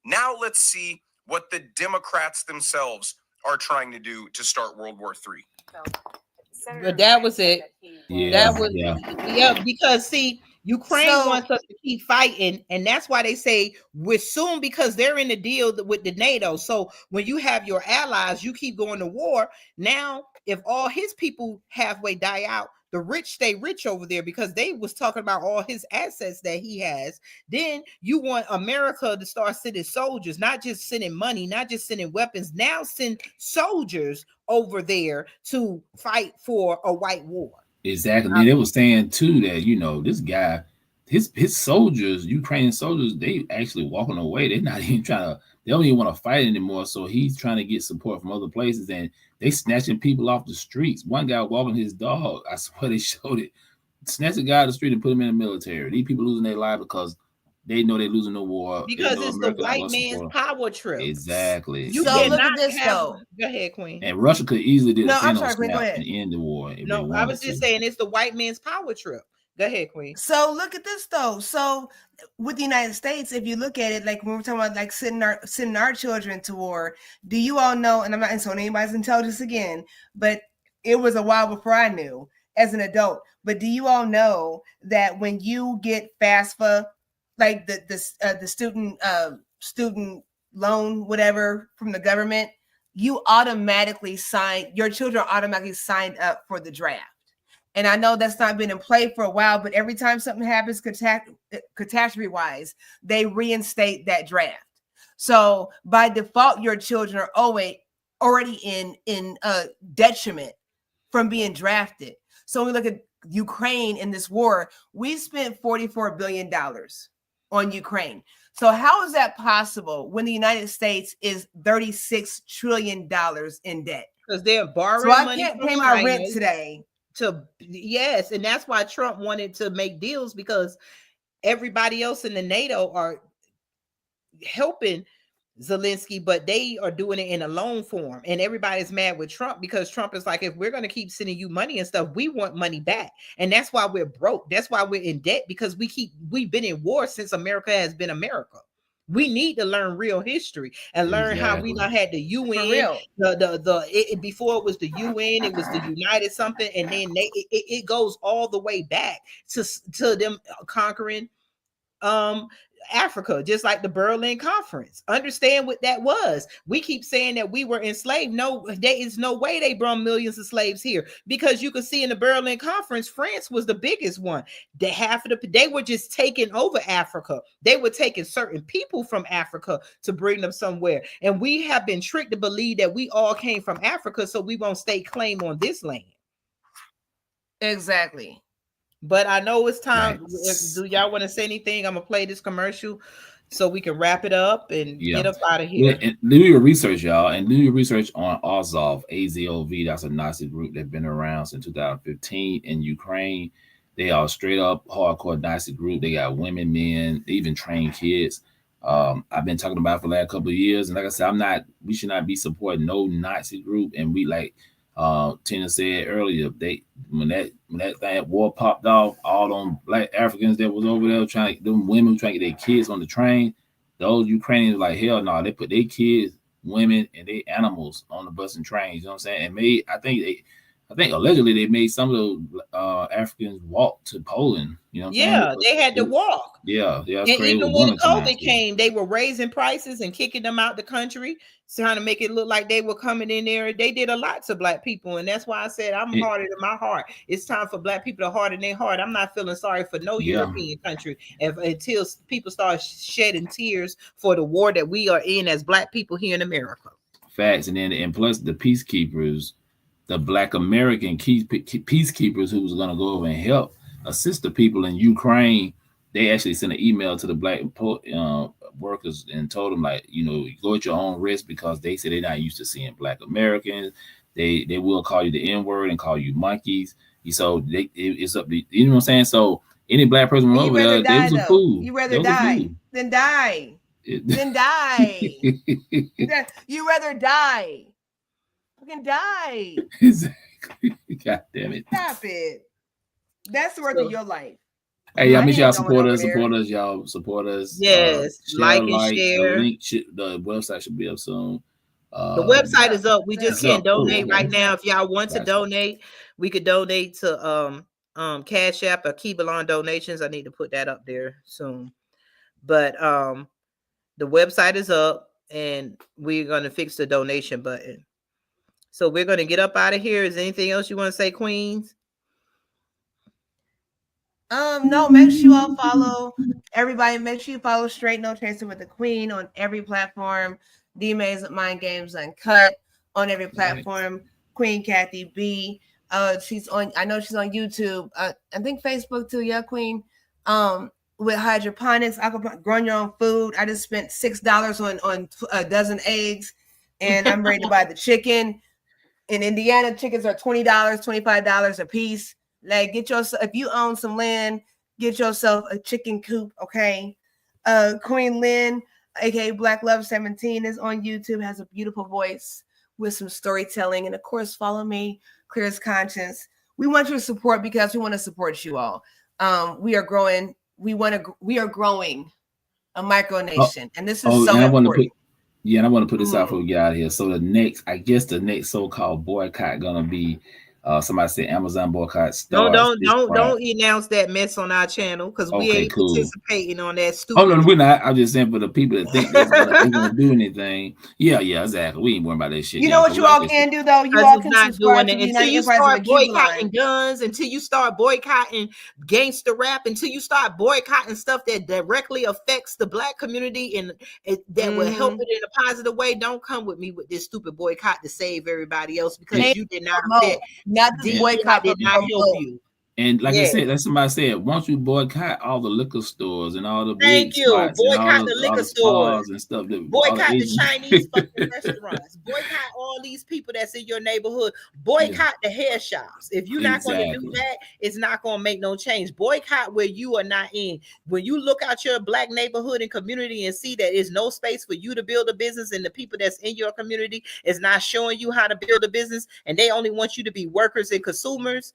Now let's see what the Democrats themselves are trying to do to start World War III. But that was it. Yeah, That was yeah. because see, Ukraine wants us to keep fighting, and that's why they say we're soon, because they're in the deal with the NATO. So when you have your allies, you keep going to war. Now, if all his people halfway die out, the rich stay rich over there because they was talking about all his assets that he has. Then you want America to start sending soldiers, not just sending money, not just sending weapons. Now send soldiers over there to fight for a white war. Exactly. And they were saying too that, you know, this guy, his soldiers, Ukrainian soldiers, they actually walking away. They're not even trying to, they don't even want to fight anymore. So he's trying to get support from other places, and they snatching people off the streets. One guy walking his dog, I swear they showed it, snatch a guy off the street and put him in the military. These people losing their life because they know they're losing the war. Because it's the white man's power trip. Exactly. You so look cannot at this though. Go ahead, Queen. And Russia could easily do No, I'm the sorry, Queen, go ahead. and end the war. No, I was just saying it's the white man's power trip. Go ahead, Queen. So look at this though. So with the United States, if you look at it, like when we're talking about like sending our children to war, do you all know, and I'm not insulting anybody's intelligence again, but it was a while before I knew as an adult. But do you all know that when you get FAFSA, like the student loan, whatever, from the government, you automatically your children automatically signed up for the draft. And I know that's not been in play for a while, but every time something happens catastrophe-wise, they reinstate that draft. So by default, your children are already in detriment from being drafted. So when we look at Ukraine in this war, we spent $44 billion on Ukraine. So how is that possible when the United States is $36 trillion in debt? Because they're borrowing money. So I can't pay my rent today. Yes, and that's why Trump wanted to make deals, because everybody else in the NATO are helping Zelensky, but they are doing it in a loan form, and everybody's mad with Trump because Trump is like, if we're going to keep sending you money and stuff, we want money back, and that's why we're broke. That's why we're in debt, because we've been in war since America has been America. We need to learn real history and learn how we not had the UN. Before it was the UN, it was the United something, and then it goes all the way back to them conquering Africa, just like the Berlin Conference. Understand what that was. We keep saying that we were enslaved. No, there is no way they brought millions of slaves here, because you can see in the Berlin Conference, France was the biggest one. They were just taking over Africa. They were taking certain people from Africa to bring them somewhere. And we have been tricked to believe that we all came from Africa, so we won't stake claim on this land. Exactly. But I know it's time. Do y'all want to say anything? I'm gonna play this commercial so we can wrap it up and get us out of here. Yeah, and do your research, y'all, and do your research on Azov, AZOV. That's a Nazi group that's been around since 2015 in Ukraine. They are straight up hardcore Nazi group. They got women, men, they even train kids. I've been talking about it for the last couple of years, and like I said, we should not be supporting no Nazi group. And we, like Tina said earlier, when that thing war popped off, all them black Africans that was over there them women trying to get their kids on the train, those Ukrainians were like, hell no, they put their kids, women, and their animals on the bus and trains. You know what I'm saying? And I think allegedly they made some of those Africans walk to Poland. You know what I'm saying? They had to walk. Yeah. And even when COVID came, they were raising prices and kicking them out the country, trying to make it look like they were coming in there. They did a lot to black people, and that's why I said I'm hardened in my heart. It's time for black people to harden their heart. I'm not feeling sorry for no European country until people start shedding tears for the war that we are in as black people here in America. Facts, and plus the peacekeepers, the Black American peacekeepers who was going to go over and help assist the people in Ukraine, they actually sent an email to the black workers and told them, like, you know, go at your own risk, because they say they're not used to seeing Black Americans. They will call you the N-word and call you monkeys. So it's up to, you know what I'm saying? So any Black person over there, they was a fool. You rather die than die. Then die. You rather die. Fucking die. Exactly. God damn it. Stop it. That's the worth of your life. Hey, y'all, make sure y'all support us, y'all support us. Yes, like and share. The link the website should be up soon. The website is up. We just can't donate right now. If y'all want to donate, we could donate to Cash App or Keyballon donations. I need to put that up there soon. But the website is up, and we're gonna fix the donation button. So we're gonna get up out of here. Is there anything else you want to say, Queens? No, make sure you all follow everybody. Make sure you follow Straight No Chaser with the Queen on every platform. D-Maze Mind Games Uncut on every platform. Right. Queen Kathy B. She's on. I know she's on YouTube. I think Facebook too. Yeah, Queen. With hydroponics, growing your own food. I just spent $6 on a dozen eggs, and I'm ready to buy the chicken. In Indiana, chickens are $20, $25 a piece. Like, get yourself, if you own some land, get yourself a chicken coop, okay? Queen Lynn, aka Black Love 17, is on YouTube, has a beautiful voice with some storytelling. And of course, follow me, Clear as Conscience. We want your support because we want to support you all. We are growing. We are growing a micronation, and this is so important. And I want to put this out for you out here. So the next so-called boycott gonna be. Somebody said Amazon boycott. Don't announce that mess on our channel, because we ain't participating on that stupid. Oh no, we're not. I'm just saying for the people that think they're gonna do anything. Yeah, exactly. We ain't worrying about that shit. You know what you all can do though? You all can subscribe to until you start boycotting guns, until you start boycotting gangster rap, until you start boycotting stuff that directly affects the Black community and that will help it in a positive way. Don't come with me with this stupid boycott to save everybody else, because you did not affect. Not the boycott did not help you. And like I said, like somebody said, once you boycott all the liquor stores and all the boycott the liquor stores and stuff, boycott the Chinese fucking restaurants, boycott all these people that's in your neighborhood, boycott the hair shops. If you're not going to do that, it's not going to make no change. Boycott where you are not in. When you look out your Black neighborhood and community and see that there's no space for you to build a business, and the people that's in your community is not showing you how to build a business, and they only want you to be workers and consumers,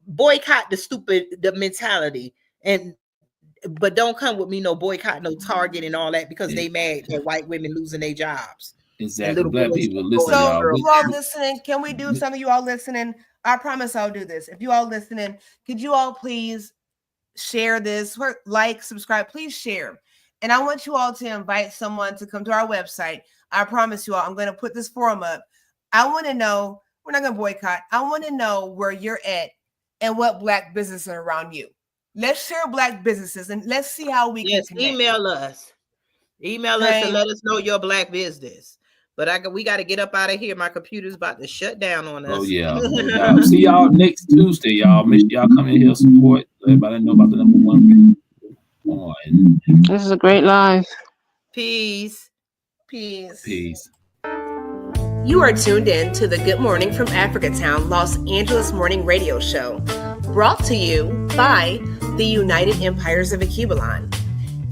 boycott the mentality. But don't come with me no boycott, no Target and all that, because they mad at white women losing their jobs. Exactly. Black people listen. So you all listening, can we do some of you all listening? I promise I'll do this. If you all listening, could you all please share this, like, subscribe, please share. And I want you all to invite someone to come to our website. I promise you all, I'm going to put this forum up. I want to know, we're not going to boycott. I want to know where you're at and what Black businesses are around you. Let's share Black businesses and let's see how we can connect. Email us and let us know your Black business. But we got to get up out of here. My computer's about to shut down on us. Oh yeah. See y'all next Tuesday, y'all. Make sure y'all come in here, support. Everybody know about the #1. This is a great live. Peace. You are tuned in to the Good Morning from Africatown, Los Angeles Morning Radio Show, brought to you by the United Empires of Akibalon.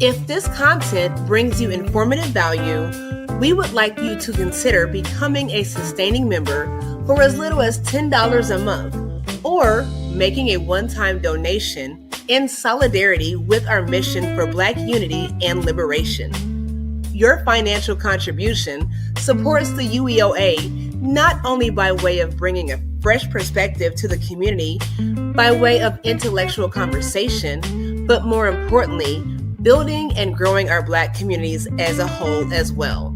If this content brings you informative value, we would like you to consider becoming a sustaining member for as little as $10 a month, or making a one-time donation in solidarity with our mission for Black unity and liberation. Your financial contribution supports the UEOA not only by way of bringing a fresh perspective to the community by way of intellectual conversation, but more importantly, building and growing our Black communities as a whole as well.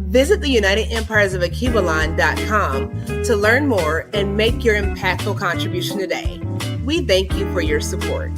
Visit the UnitedEmpiresOfAkibalon.com to learn more and make your impactful contribution today. We thank you for your support.